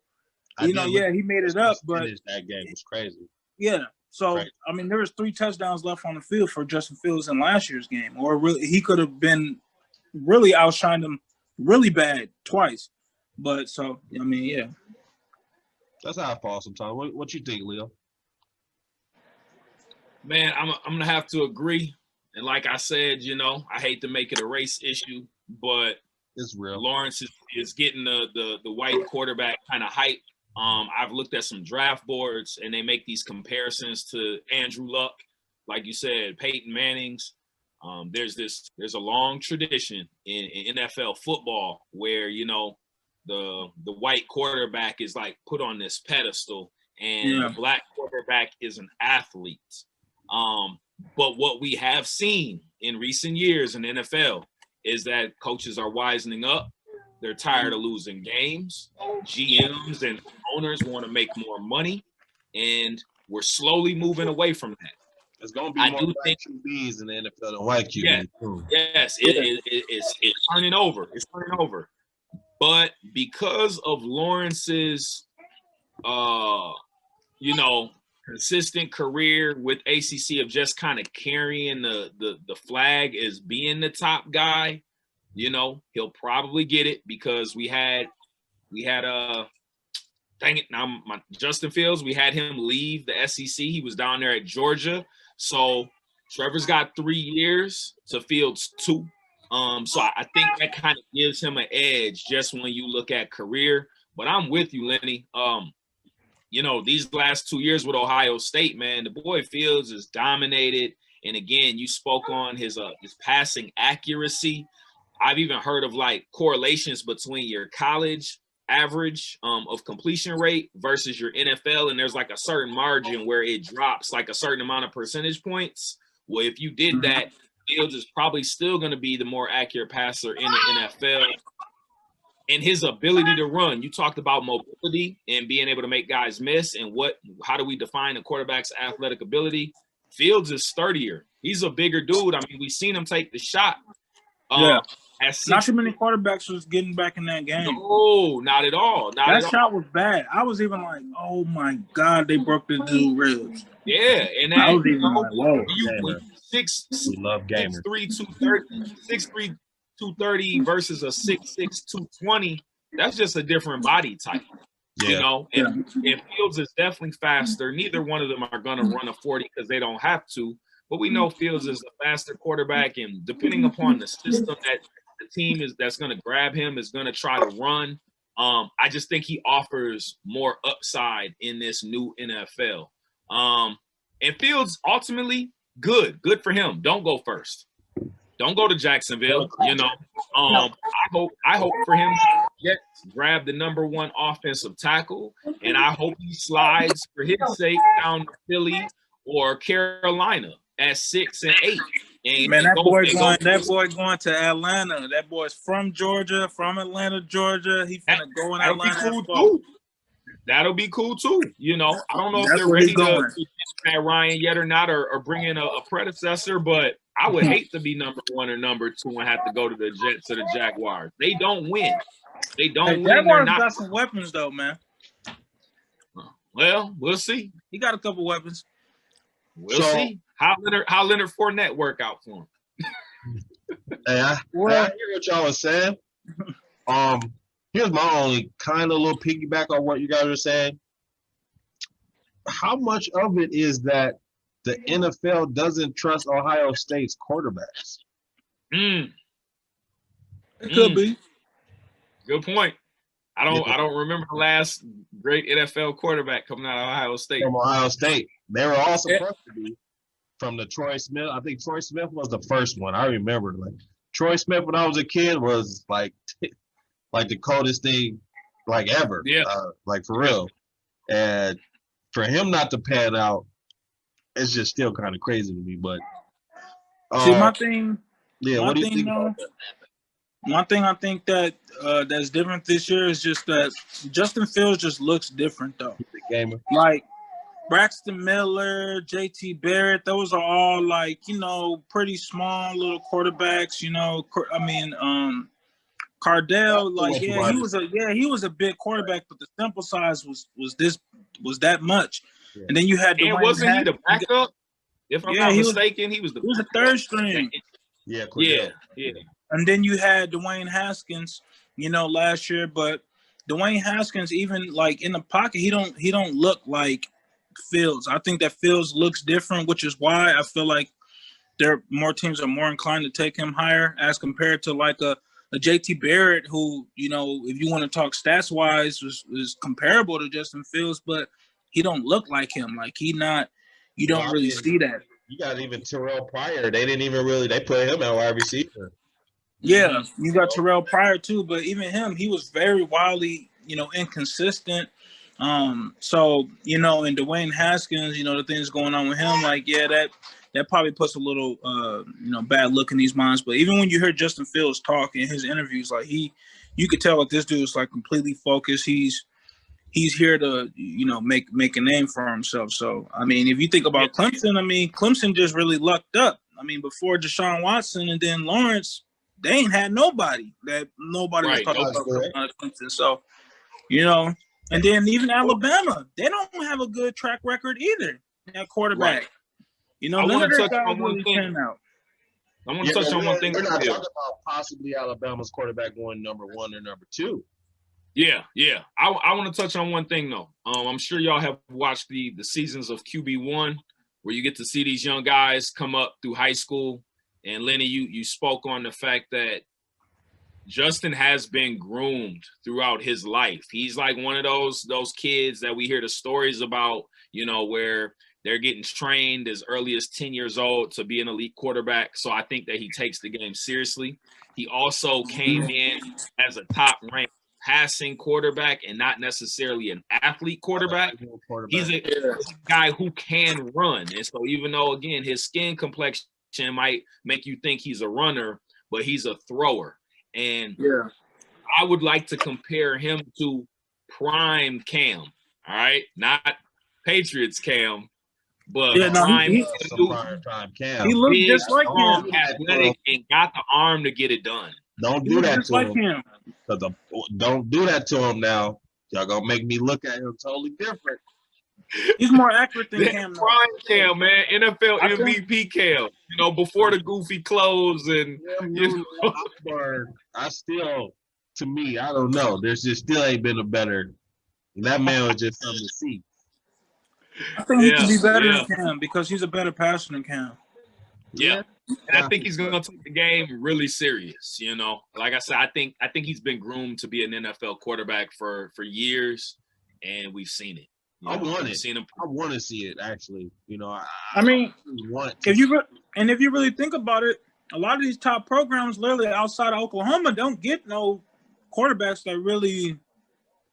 you know, he made it up, but that game was crazy. Yeah. So, I mean, there was 3 touchdowns left on the field for Justin Fields in last year's game, or really, he could have been really outshined him really bad twice. But so I mean, yeah. That's how I fall sometimes. What you think, Leo? Man, I'm gonna have to agree. And like I said, I hate to make it a race issue, but It's real. Lawrence is getting the white quarterback kind of hype. I've looked at some draft boards and they make these comparisons to Andrew Luck, like you said, Peyton Manning's. There's a long tradition in NFL football where the white quarterback is like put on this pedestal, and the black quarterback is an athlete. But what we have seen in recent years in the NFL is that coaches are wisening up. They're tired of losing games. GMs and owners want to make more money, and we're slowly moving away from that. There's going to be more black QBs in the NFL than white QBs. Yes, it's turning over. It's turning over. But because of Lawrence's, consistent career with ACC of just kind of carrying the flag as being the top guy, he'll probably get it because we had Justin Fields. We had him leave the SEC. He was down there at Georgia. So Trevor's got 3 years to Fields 2. So I think that kind of gives him an edge just when you look at career. But I'm with you, Lenny. These last 2 years with Ohio State, man, the boy Fields is dominated. And again, you spoke on his passing accuracy. I've even heard of like correlations between your college average of completion rate versus your NFL. And there's like a certain margin where it drops like a certain amount of percentage points. Well, if you did that, Fields is probably still going to be the more accurate passer in the NFL. And his ability to run, you talked about mobility and being able to make guys miss. And how do we define a quarterback's athletic ability? Fields is sturdier. He's a bigger dude. I mean, we've seen him take the shot. Not too many quarterbacks was getting back in that game. No, not at all. That shot was bad. I was even like, oh my God, they broke the dude ribs. Yeah, and I was even like, whoa. We love gamers. 6'3", 230, 6'3", 230 versus a 6'6", 220. That's just a different body type. And Fields is definitely faster. Neither one of them are going to run a 40 because they don't have to. But we know Fields is a faster quarterback, and depending upon the system that the team that's going to grab him is going to try to run, I just think he offers more upside in this new NFL. And Fields ultimately good for him. Don't go first. Don't go to Jacksonville. I hope for him to grab the number 1 offensive tackle, and I hope he slides for his sake down to Philly or Carolina at 6 and 8. And man, that boy going to Atlanta. That boy's from Georgia, from Atlanta, Georgia. He's gonna go in Atlanta. That'll be cool too. I don't know if they're ready to get Ryan yet or not, or bring in a predecessor, but I would hate to be number 1 or number 2 and have to go to the Jets or the Jaguars. They don't win. They don't win. Jaguars got some weapons though, man. Well, we'll see. He got a couple weapons. We'll see how Leonard Fournette work out for him. Hey, I hear what y'all was saying. Here's my only kind of little piggyback on what you guys are saying. How much of it is that the NFL doesn't trust Ohio State's quarterbacks? It could be. Good point. I don't remember the last great NFL quarterback coming out of Ohio State. From Ohio State. They were all supposed to be from the Troy Smith. I think Troy Smith was the first one. I remember Troy Smith when I was a kid was like the coldest thing ever. Yeah. For real. And for him not to pan out, it's just still kind of crazy to me. But see, my thing. Yeah, what do you think about that? One thing I think that that's different this year is just that Justin Fields just looks different though. He's a gamer. Like Braxton Miller, JT Barrett, those are all pretty small little quarterbacks. Cardell, he was a big quarterback, but the sample size was that much. Yeah. And then you had and wasn't he the backup? If I'm not mistaken, he was a third string. Yeah, Cordell. Yeah. And then you had Dwayne Haskins, last year. But Dwayne Haskins, even like in the pocket, he don't look like Fields. I think that Fields looks different, which is why I feel like more teams are more inclined to take him higher as compared to like a JT Barrett, who, if you want to talk stats wise, is comparable to Justin Fields, but he don't look like him. Like you don't really see that. You got even Terrell Pryor. They didn't even really, they put him at wide receiver. Yeah, you got Terrell Pryor too, but even him, he was very wildly, inconsistent. So, and Dwayne Haskins, the things going on with him, like, yeah, that probably puts a little, bad look in these minds. But even when you hear Justin Fields talk in his interviews, like you could tell that this dude is like completely focused. He's here to, make a name for himself. So, I mean, if you think about Clemson, Clemson just really lucked up. I mean, before Deshaun Watson and then Lawrence, they ain't had nobody was talking about Clemson. So, and then even Alabama, they don't have a good track record either. That quarterback. Right. I want to touch on one thing. I want to touch on one thing. We're not talking about possibly Alabama's quarterback going number 1 or number 2. Yeah. I want to touch on one thing though. I'm sure y'all have watched the seasons of QB1, where you get to see these young guys come up through high school. And Lenny, you spoke on the fact that Justin has been groomed throughout his life. He's like one of those kids that we hear the stories about, where they're getting trained as early as 10 years old to be an elite quarterback. So I think that he takes the game seriously. He also came in as a top-ranked passing quarterback and not necessarily an athlete quarterback. He's a guy who can run. And so even though, again, his skin complexion might make you think he's a runner, but he's a thrower. And I would like to compare him to prime Cam, all right? Not Patriots Cam, but prime Cam. He looked just like him. Athletic and got the arm to get it done. Don't do that to him. Don't do that to him now. Y'all gonna make me look at him totally different. He's more accurate than Cam. Prime Cam, man. NFL MVP Cam. Before the goofy clothes and I still, to me, I don't know. There's just still ain't been a better. That man was just something to see. I think he can be better than Cam because he's a better passer than Cam. Yeah. And I think he's gonna take the game really serious. Like I said, I think he's been groomed to be an NFL quarterback for years, and we've seen it. I want to see it actually. If you really think about it, a lot of these top programs, literally outside of Oklahoma, don't get no quarterbacks that really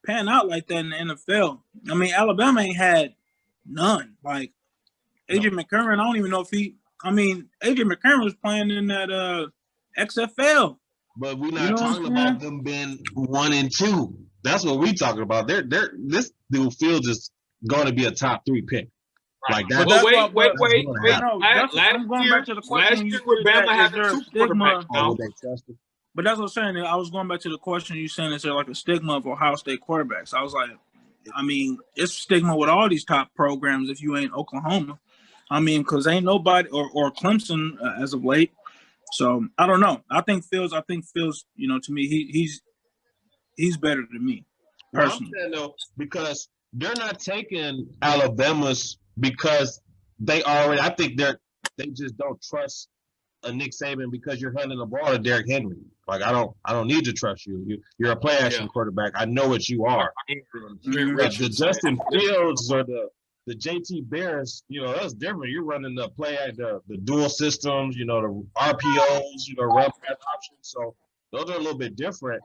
pan out like that in the NFL. I mean, Alabama ain't had none. Like AJ McCarron, I don't even know if AJ McCarron was playing in that XFL. But we're not talking about them being 1 and 2. That's what we talking about. This dude Fields is going to be a top 3 pick. Right. Like that. But wait. I'm going back to the question. Last year, Bama had a stigma. But that's what I'm saying. I was going back to the question you saying, is there like a stigma of Ohio State quarterbacks? I was like, it's stigma with all these top programs if you ain't Oklahoma. Because ain't nobody or Clemson as of late. So I don't know. I think Fields, to me, he's better than me personally. Well, I'm saying though, because they're not taking Alabama's because I think they just don't trust a Nick Saban because you're handing the ball to Derrick Henry. Like I don't need to trust you. You're a play action quarterback. I know what you are. The Justin Fields or the JT Bears, that's different. You're running the the dual systems, the RPOs, run pass options. So those are a little bit different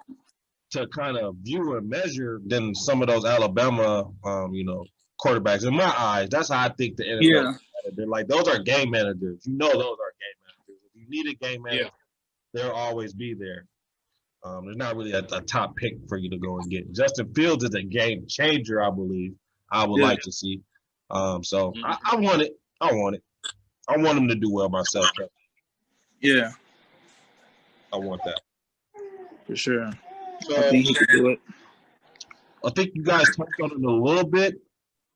to kind of view and measure than some of those Alabama, quarterbacks. In my eyes, that's how I think the NFL. They're like those are game managers. Those are game managers. If you need a game manager, they'll always be there. There's not really a top pick for you to go and get. Justin Fields is a game changer, I believe. I would like to see. I want it. I want him to do well myself. Yeah. I want that. For sure. So, I think he can do it. I think you guys touched on it a little bit.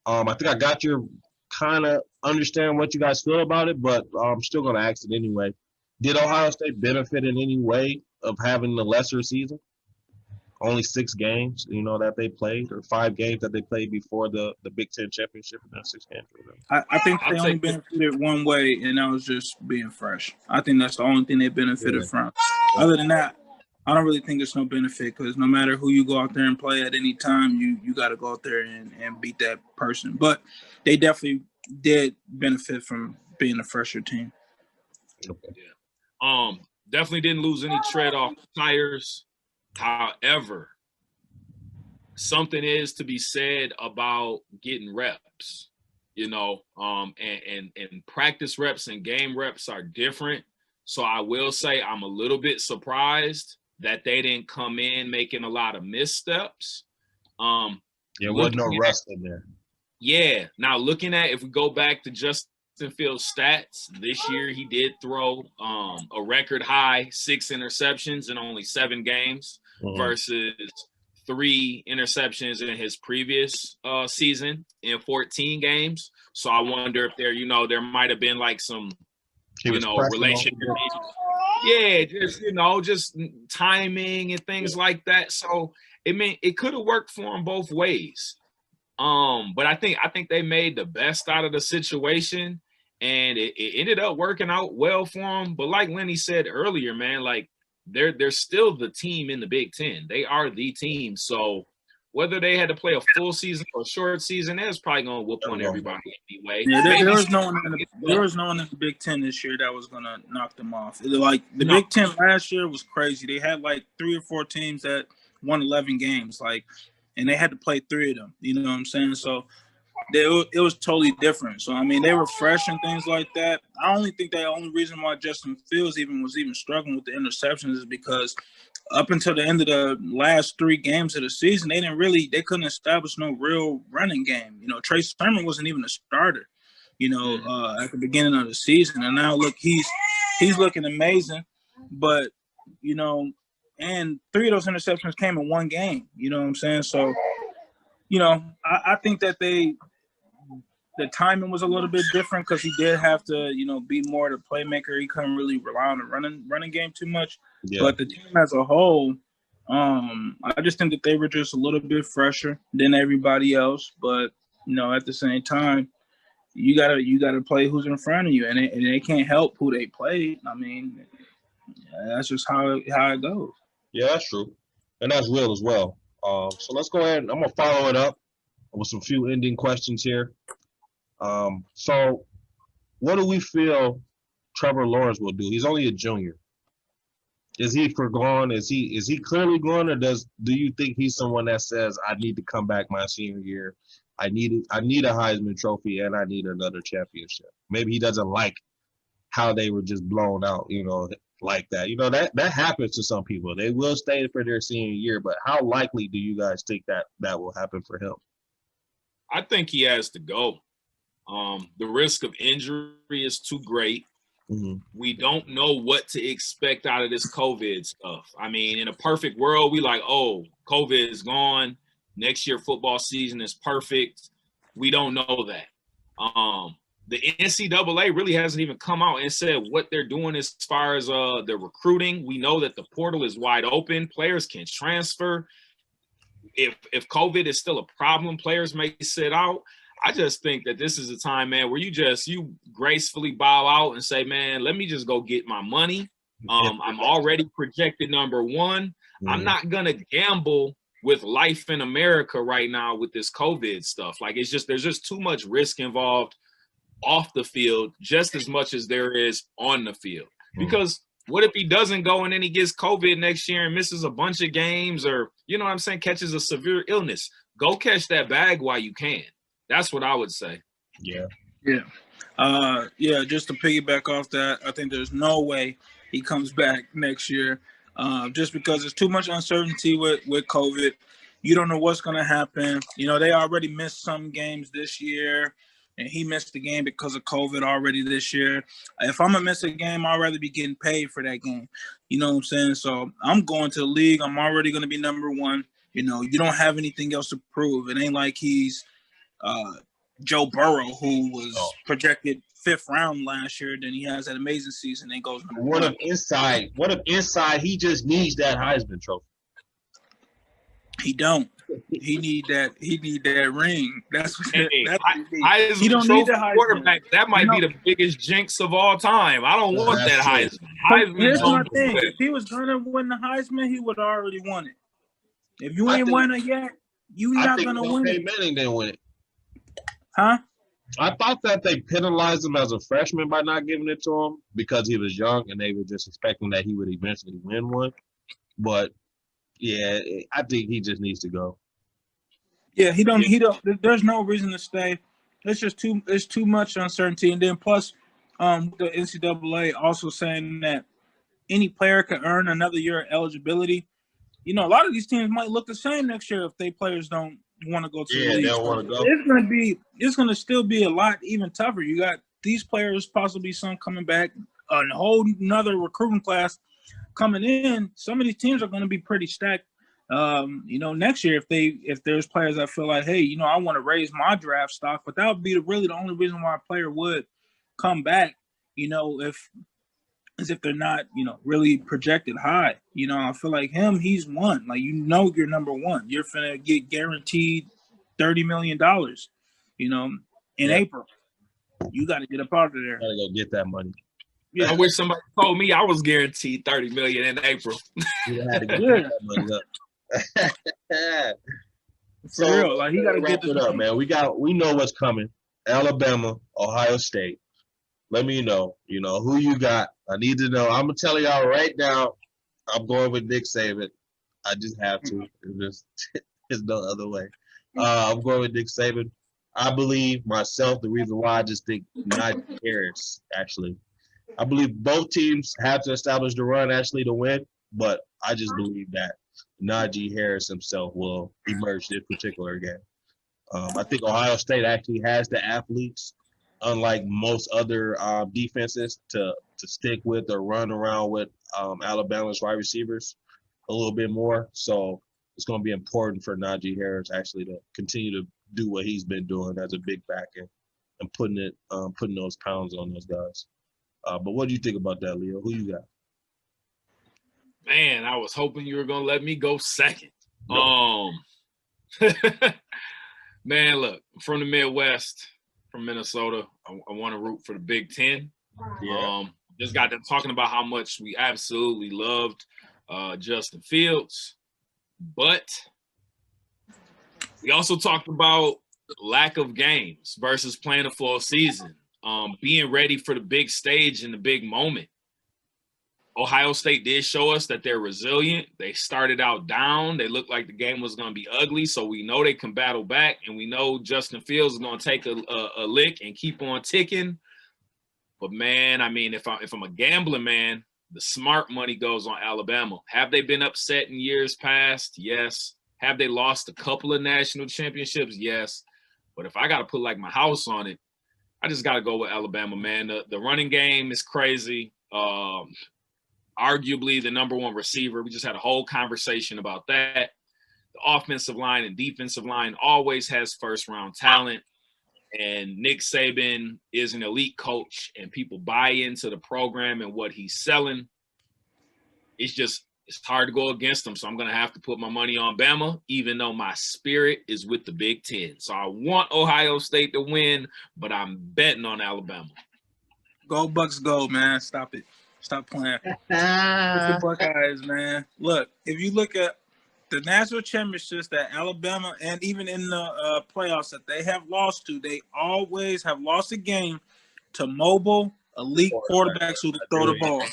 I think I got your kind of understand what you guys feel about it, but I'm still going to ask it anyway. Did Ohio State benefit in any way of having the lesser season? Only 6 games, that they played, or 5 games that they played before the Big Ten championship, and then 6 games. I think I'll they only take benefited one way, and that was just being fresh. I think that's the only thing they benefited Yeah. from. Other than that, I don't really think it's no benefit because no matter who you go out there and play at any time, you got to go out there and beat that person. But they definitely did benefit from being a fresher team. Definitely didn't lose any tread off tires. However, something is to be said about getting reps, and practice reps and game reps are different. So I will say I'm a little bit surprised that they didn't come in making a lot of missteps. There wasn't no rust in there. Yeah. Now looking at, if we go back to Justin Fields' stats this year, he did throw a record high 6 interceptions in only 7 games versus 3 interceptions in his previous season in 14 games. So I wonder if there might have been like some, relationship. Yeah, just timing and things like that. So it could have worked for him both ways. But I think they made the best out of the situation, and it ended up working out well for them. But like Lenny said earlier, man, like they're still the team in the Big Ten. They are the team. So whether they had to play a full season or a short season, they was probably gonna whoop on everybody anyway. Yeah, there was no one in the Big Ten this year that was gonna knock them off. Big Ten last year was crazy. They had like 3 or 4 teams that won 11 games, and they had to play 3 of them. You know what I'm saying? So it was totally different. So I mean, they were fresh and things like that. I only think the only reason why Justin Fields was struggling with the interceptions is because up until the end of the last 3 games of the season, they couldn't establish no real running game. Trey Sermon wasn't even a starter, at the beginning of the season. And now look, he's looking amazing, but and 3 of those interceptions came in 1 game. You know what I'm saying? So, I think that the timing was a little bit different because he did have to, be more the playmaker. He couldn't really rely on the running game too much. Yeah. But the team as a whole, I just think that they were just a little bit fresher than everybody else. But at the same time, you gotta play who's in front of you, and they can't help who they play. I mean, that's just how it goes. Yeah, that's true, and that's real as well. So let's go ahead. I'm gonna follow it up with some few ending questions here. So what do we feel Trevor Lawrence will do? He's only a junior. Is he forgone? Is he clearly gone, or do you think he's someone that says, I need to come back my senior year, I need a Heisman Trophy, and I need another championship? Maybe he doesn't like how they were just blown out, like that. That happens to some people. They will stay for their senior year, but how likely do you guys think that will happen for him? I think he has to go. The risk of injury is too great. Mm-hmm. We don't know what to expect out of this COVID stuff. I mean, in a perfect world, we like, oh, COVID is gone. Next year football season is perfect. We don't know that. The NCAA really hasn't even come out and said what they're doing as far as the recruiting. We know that the portal is wide open. Players can transfer. If COVID is still a problem, players may sit out. I just think that this is a time, man, where you gracefully bow out and say, man, let me just go get my money. I'm already projected number 1. Mm-hmm. I'm not going to gamble with life in America right now with this COVID stuff. Like, there's just too much risk involved off the field just as much as there is on the field. Mm-hmm. Because what if he doesn't go and then he gets COVID next year and misses a bunch of games, or, catches a severe illness? Go catch that bag while you can. That's what I would say. Yeah. Yeah. Just to piggyback off that, I think there's no way he comes back next year, just because there's too much uncertainty with COVID. You don't know what's going to happen. They already missed some games this year, and he missed the game because of COVID already this year. If I'm going to miss a game, I'd rather be getting paid for that game. You know what I'm saying? So I'm going to the league. I'm already going to be number 1. You don't have anything else to prove. It ain't like he's Joe Burrow, who was projected 5th round last year. Then he has that amazing season and goes number What one. if inside he just needs that Heisman Trophy? He don't. He need that ring. That's what he need. He don't need the Heisman. Quarterback. That might be the biggest jinx of all time. I don't want that Heisman. Here's my thing. If he was gonna win the Heisman, he would have already won it. If you ain't won it yet, you're not gonna win it. Manning didn't win it. Huh? I thought that they penalized him as a freshman by not giving it to him because he was young and they were just expecting that he would eventually win one. But yeah, I think he just needs to go. Yeah, he don't. There's no reason to stay. It's just too much uncertainty, and then plus, the NCAA also saying that any player can earn another year of eligibility. You know, a lot of these teams might look the same next year if they players don't want to go to the league. They don't want to go. It's gonna still be a lot even tougher. You got these players, possibly some coming back, a whole another recruiting class coming in. Some of these teams are going to be pretty stacked. Next year if there's players that feel like, hey, I want to raise my draft stock, but that would be really the only reason why a player would come back. If they're not, really projected high. I feel like he's one. Like, you're number one. You're finna get guaranteed $30 million, in April. You got to get up out of there. Got to go get that money. Yeah. I wish somebody told me I was guaranteed $30 million in April. You had to get that money up. For real, like, he got to get it up, man. We know what's coming. Alabama, Ohio State. Let me know, who you got. I need to know. I'm going to tell y'all right now, I'm going with Nick Saban. I just have to. There's no other way. I'm going with Nick Saban. I believe myself, the reason why I just think Najee Harris, actually. I believe both teams have to establish the run, actually, to win, but I just believe that Najee Harris himself will emerge this particular game. I think Ohio State actually has the athletes, unlike most other defenses, to stick with or run around with Alabama's wide receivers a little bit more. So it's going to be important for Najee Harris actually to continue to do what he's been doing as a big back and putting those pounds on those guys. But what do you think about that, Leo? Who you got? Man, I was hoping you were going to let me go second. No. Man, look, from the Midwest, from Minnesota, I want to root for the Big Ten. Yeah. Just got them talking about how much we absolutely loved Justin Fields. But we also talked about lack of games versus playing a full season, being ready for the big stage and the big moment. Ohio State did show us that they're resilient. They started out down. They looked like the game was going to be ugly, so we know they can battle back, and we know Justin Fields is going to take a lick and keep on ticking. But, man, I mean, if I'm a gambling man, the smart money goes on Alabama. Have they been upset in years past? Yes. Have they lost a couple of national championships? Yes. But if I got to put, like, my house on it, I just got to go with Alabama, man. The running game is crazy. Arguably the number one receiver. We just had a whole conversation about that. The offensive line and defensive line always has first-round talent. And Nick Saban is an elite coach, and people buy into the program and what he's selling. It's hard to go against him, so I'm going to have to put my money on Bama, even though my spirit is with the Big Ten. So I want Ohio State to win, but I'm betting on Alabama. Go Bucks, go, man. Stop it. Stop playing. It's the Buckeyes, man. Look, if you look at the national championships that Alabama and even in the playoffs that they have lost to, they always have lost a game to mobile, elite quarterbacks who can throw the ball.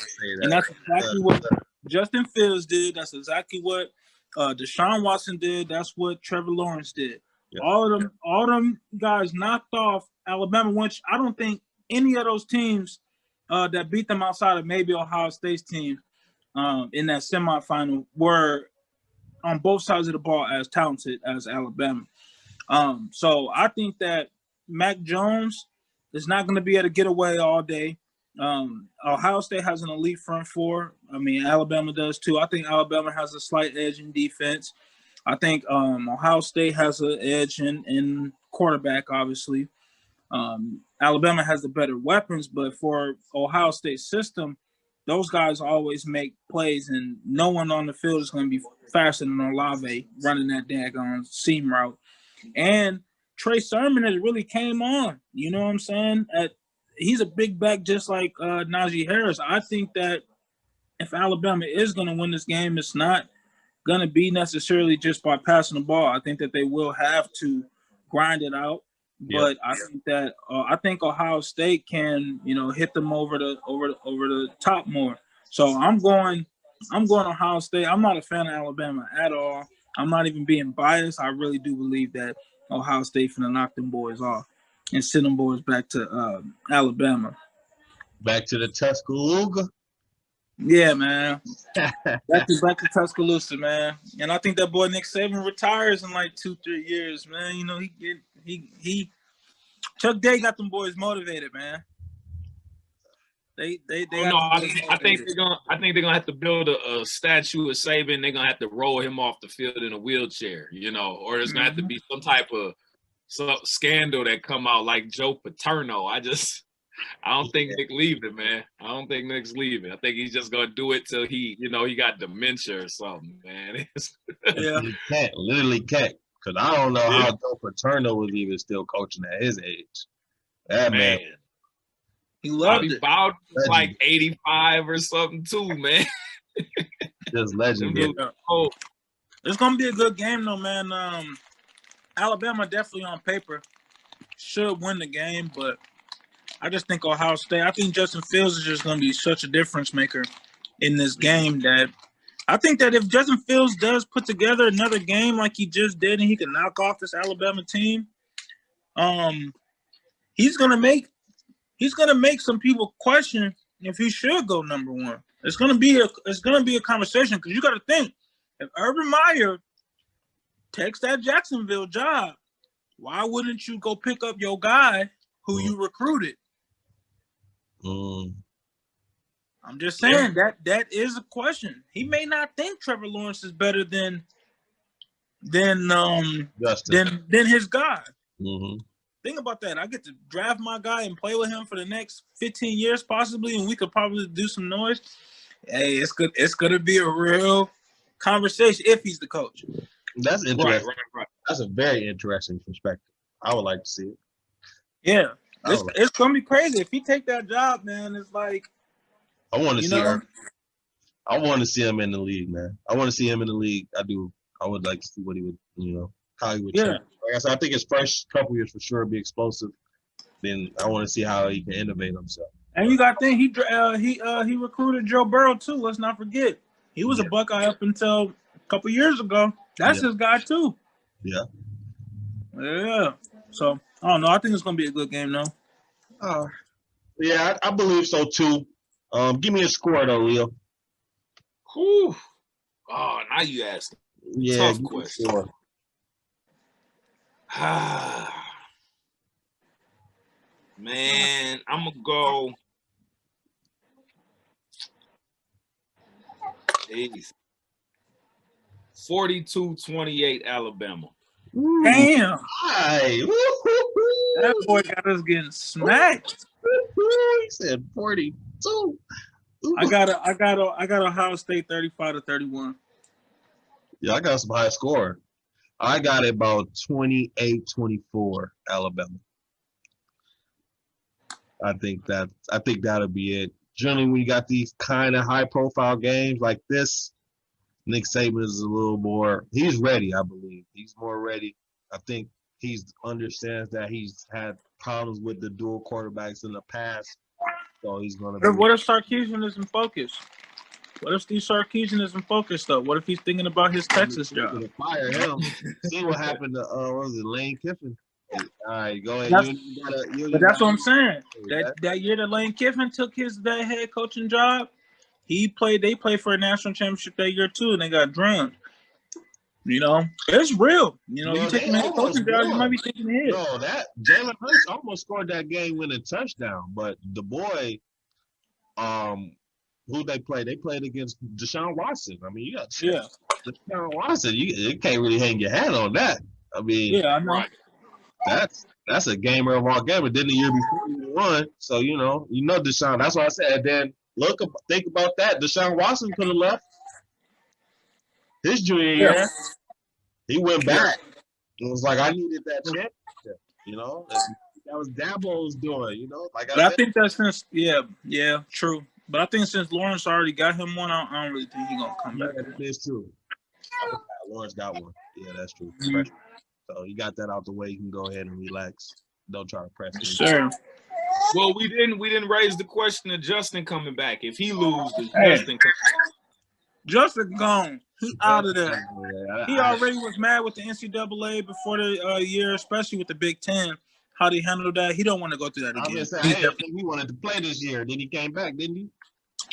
And that's exactly what Justin Fields did. That's exactly what Deshaun Watson did. That's what Trevor Lawrence did. Yep. All of them guys knocked off Alabama, which I don't think any of those teams that beat them outside of maybe Ohio State's team in that semifinal were on both sides of the ball as talented as Alabama. So I think that Mac Jones is not going to be able to get away all day. Ohio State has an elite front four. I mean, Alabama does too. I think Alabama has a slight edge in defense. I think Ohio State has an edge in quarterback, obviously. Alabama has the better weapons, but for Ohio State system, those guys always make plays, and no one on the field is going to be faster than Olave running that daggone seam route. And Trey Sermon has really came on. You know what I'm saying? He's a big back just like Najee Harris. I think that if Alabama is going to win this game, it's not going to be necessarily just by passing the ball. I think that they will have to grind it out. But I think that I think Ohio State can, hit them over the top more. So I'm going Ohio State. I'm not a fan of Alabama at all. I'm not even being biased. I really do believe that Ohio State finna knock them boys off and send them boys back to Alabama. Back to the Tuscaloosa. Yeah, man. back to Tuscaloosa, man. And I think that boy Nick Saban retires in like 2-3 years, man. He Chuck Day got them boys motivated, man. They I think they're gonna have to build a statue of Saban. They're gonna have to roll him off the field in a wheelchair, or there's gonna have to be some type of scandal that come out like Joe Paterno. I don't think Nick leaving, man. I don't think Nick's leaving. I think he's just gonna do it till he got dementia or something, man. Yeah, he literally can't. Because I don't know how Joe Paterno was even still coaching at his age. That man. He loved it. About like 85 or something too, man. Just legendary. It's gonna be a good game though, man. Alabama definitely on paper should win the game, but I just think Ohio State. I think Justin Fields is just gonna be such a difference maker in this game that I think that if Justin Fields does put together another game like he just did and he can knock off this Alabama team, he's gonna make some people question if he should go number one. It's gonna be a conversation because you got to think if Urban Meyer takes that Jacksonville job, why wouldn't you go pick up your guy who you recruited? I'm just saying that is a question. He may not think Trevor Lawrence is better than his guy. Mm-hmm. Think about that. I get to draft my guy and play with him for the next 15 years possibly, and we could probably do some noise. Hey, it's good. It's gonna be a real conversation if he's the coach. That's interesting. Right. That's a very interesting perspective. I would like to see it. Yeah, it's gonna be crazy if he take that job, man. It's like I want to see him. I want to see him in the league, man. I want to see him in the league. I do. I would like to see what he would, how he would. Yeah. Change. Like I said, I think his first couple years for sure be explosive. Then I want to see how he can innovate himself. And you got to think he recruited Joe Burrow too. Let's not forget he was a Buckeye up until a couple years ago. That's his guy too. Yeah. Yeah. So I don't know. I think it's gonna be a good game though. Yeah, I believe so too. Give me a score though, Leo. Whew. Oh, now you ask. Yeah, tough question. Score. Man, I'm gonna go. 42-28 Alabama. Damn. Hi. That boy got us getting smacked. He said 42. I got Ohio State 35-31. Yeah, I got some high score. I got it about 28-24 Alabama. I think that'll be it. Generally, when you got these kind of high-profile games like this, Nick Saban is a little more. He's ready, I believe. He's more ready. I think he understands that he's had problems with the dual quarterbacks in the past, so he's gonna. What if Sarkisian isn't focused? What if Steve Sarkisian isn't focused though? What if he's thinking about his Texas job? Fire him. See what happened to what was it, Lane Kiffin? All right, go ahead. But that's what I'm saying. That year that Lane Kiffin took that head coaching job, they played for a national championship that year too, and they got drummed. It's real. You take the head coaching job, you might be thinking ahead. No, that Jalen Hurts almost scored that game-winning touchdown, but the boy, who they played? They played against Deshaun Watson. I mean, you got Deshaun Watson. You can't really hang your hat on that. I mean, yeah, I know. Right. that's a gamer of all gamers. Then the year before he won, so Deshaun. That's what I said. And then think about that. Deshaun Watson could have left his junior year. Yeah. He went back. It was like I needed that championship. That was Dabo's doing. Like But I think that since true. But I think since Lawrence already got him one, I don't really think he's gonna come back. That is true. Lawrence got one. Yeah, that's true. Mm-hmm. So you got that out the way. You can go ahead and relax. Don't try to press him. Sure. Well, we didn't raise the question of Justin coming back. If he loses, Justin comes back. Justin gone. He out of there. He already was mad with the NCAA before the year, especially with the Big Ten. How they handled that. He don't want to go through that again. He wanted to play this year. Then he came back, didn't he?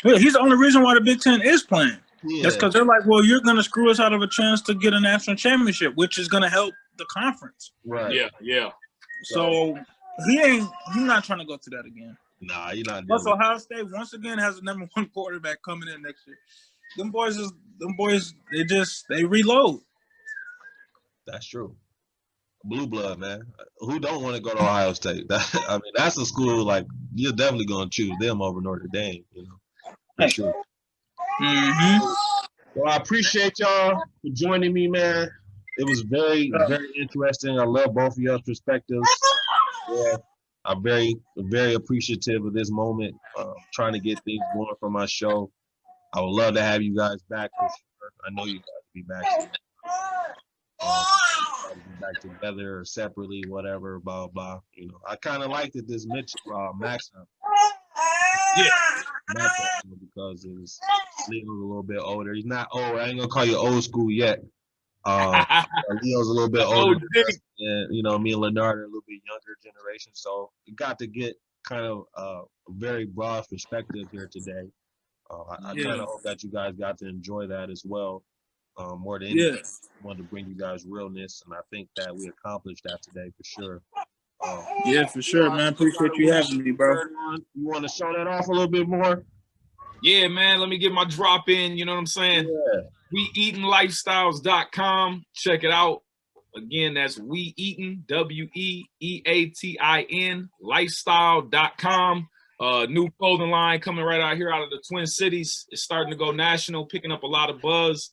Yeah, he's the only reason why the Big Ten is playing. Yeah. That's because they're like, well, you're going to screw us out of a chance to get a national championship, which is going to help the conference. Right. Yeah. So he's not trying to go through that again. Nah, you're not. Plus, Ohio State once again has a number one quarterback coming in next year. Them boys, they reload. That's true. Blue blood, man. Who don't want to go to Ohio State? That's a school like you're definitely going to choose them over Notre Dame. For sure. Mm-hmm. Well, I appreciate y'all for joining me, man. It was very, very interesting. I love both of y'all's perspectives. Yeah, I'm very, very appreciative of this moment. Trying to get things going for my show. I would love to have you guys back for sure. I know you guys will be back soon. Back together or separately, whatever, blah blah. I kind of liked it this Max because Leo's a little bit older. He's not old. I ain't gonna call you old school yet. Leo's a little bit older, and me and Leonard are a little bit younger generation. So we got to get kind of a very broad perspective here today. I kind of hope that you guys got to enjoy that as well. More than anything, I wanted to bring you guys realness, and I think that we accomplished that today for sure. For sure, man. Appreciate you having me, bro. You want to show that off a little bit more? Yeah, man. Let me get my drop in. You know what I'm saying? Yeah. WeEatinLifestyles.com. Check it out. Again, that's WeEatin, WeEatin, lifestyle.com. New clothing line coming right out here out of the Twin Cities. It's starting to go national, picking up a lot of buzz.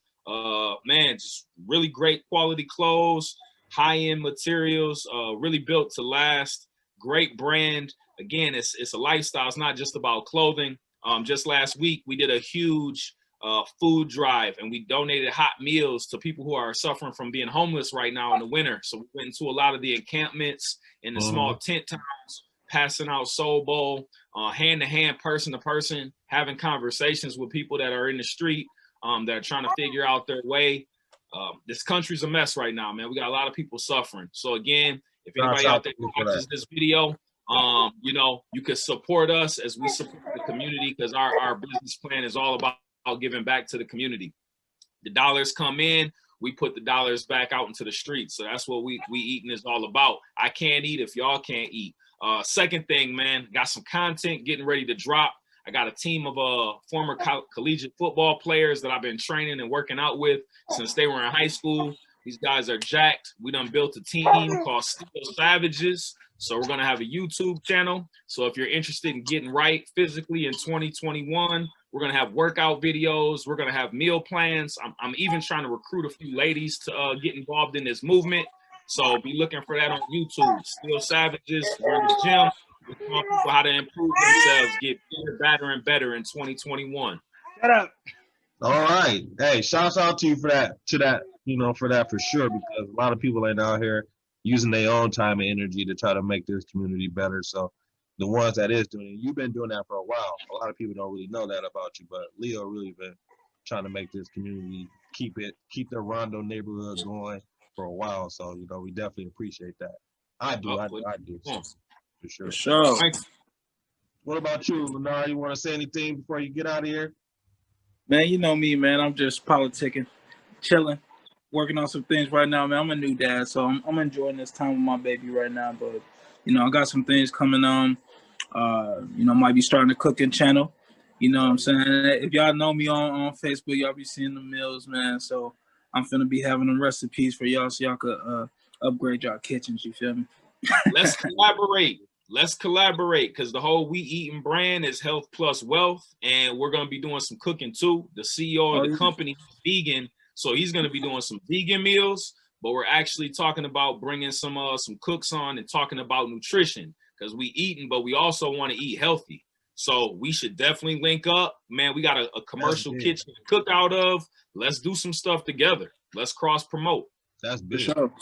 Man, just really great quality clothes, high-end materials, really built to last. Great brand. Again, it's a lifestyle. It's not just about clothing. Just last week, we did a huge food drive, and we donated hot meals to people who are suffering from being homeless right now in the winter. So we went into a lot of the encampments in the small tent towns, passing out Soul Bowl, hand-to-hand, person-to-person, having conversations with people that are in the street, that are trying to figure out their way. This country's a mess right now, man. We got a lot of people suffering. So again, if anybody out there watches this video, you can support us as we support the community, because our business plan is all about giving back to the community. The dollars come in, we put the dollars back out into the streets. So that's what we eating is all about. I can't eat if y'all can't eat. Second thing, man, got some content getting ready to drop. I got a team of former collegiate football players that I've been training and working out with since they were in high school. These guys are jacked. We done built a team called Steel Savages. So we're going to have a YouTube channel. So if you're interested in getting right physically in 2021, we're going to have workout videos. We're going to have meal plans. I'm even trying to recruit a few ladies to get involved in this movement. So be looking for that on YouTube. Steel Savages. We're in the gym. We're telling people how to improve themselves, get better and better in 2021. Shut up. All right. Hey, shouts out to you for that, for that for sure, because a lot of people ain't out here using their own time and energy to try to make this community better. So the ones that is doing it, you've been doing that for a while. A lot of people don't really know that about you, but Leo really been trying to make this community keep the Rondo neighborhood going for a while. So, we definitely appreciate that. I do. For sure. For sure. What about you, Leonard? You want to say anything before you get out of here? Man, you know me, man. I'm just politicking, chilling, working on some things right now, man. I'm a new dad, so I'm enjoying this time with my baby right now. But, I got some things coming on. Might be starting a cooking channel. You know what I'm saying? If y'all know me on Facebook, y'all be seeing the meals, man. So I'm finna be having them recipes for y'all so y'all could upgrade y'all kitchens, you feel me? let's collaborate. Let's collaborate because the whole We Eating brand is health plus wealth, and we're gonna be doing some cooking too. The CEO of the company is vegan, so he's gonna be doing some vegan meals. But we're actually talking about bringing some cooks on and talking about nutrition because we eating, but we also want to eat healthy. So we should definitely link up, man. We got a commercial kitchen to cook out of. Let's do some stuff together. Let's cross promote. That's big. For sure.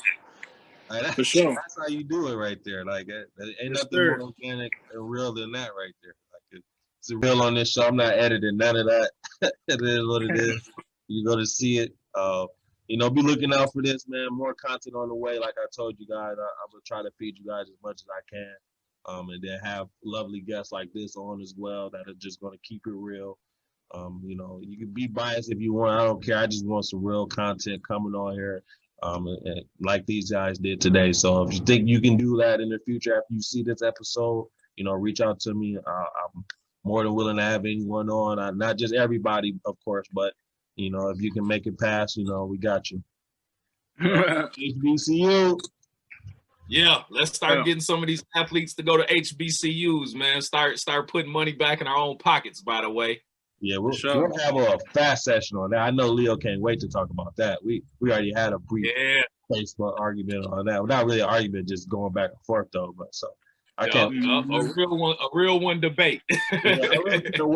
For sure. That's how you do it right there. Like, ain't nothing more organic and real than that right there. Like, it's real on this show. I'm not editing none of that. It is what it is. You go to see it. You know, be looking out for this, man. More content on the way. Like I told you guys, I'm gonna try to feed you guys as much as I can. And then have lovely guests like this on as well that are just gonna keep it real. You know, you can be biased if you want. I don't care. I just want some real content coming on here. And like these guys did today. So if you think you can do that in the future after you see this episode, you know, reach out to me. I'm more than willing to have anyone on. Not just everybody, of course, but, you know, if you can make it past, you know, we got you. HBCU. Yeah, let's start getting some of these athletes to go to HBCUs, man. Start putting money back in our own pockets, by the way. Yeah, we'll have a fast session on that. I know Leo can't wait to talk about that. We already had a brief Facebook argument on that. Well, not really an argument, just going back and forth though. But so I can't. A real one debate.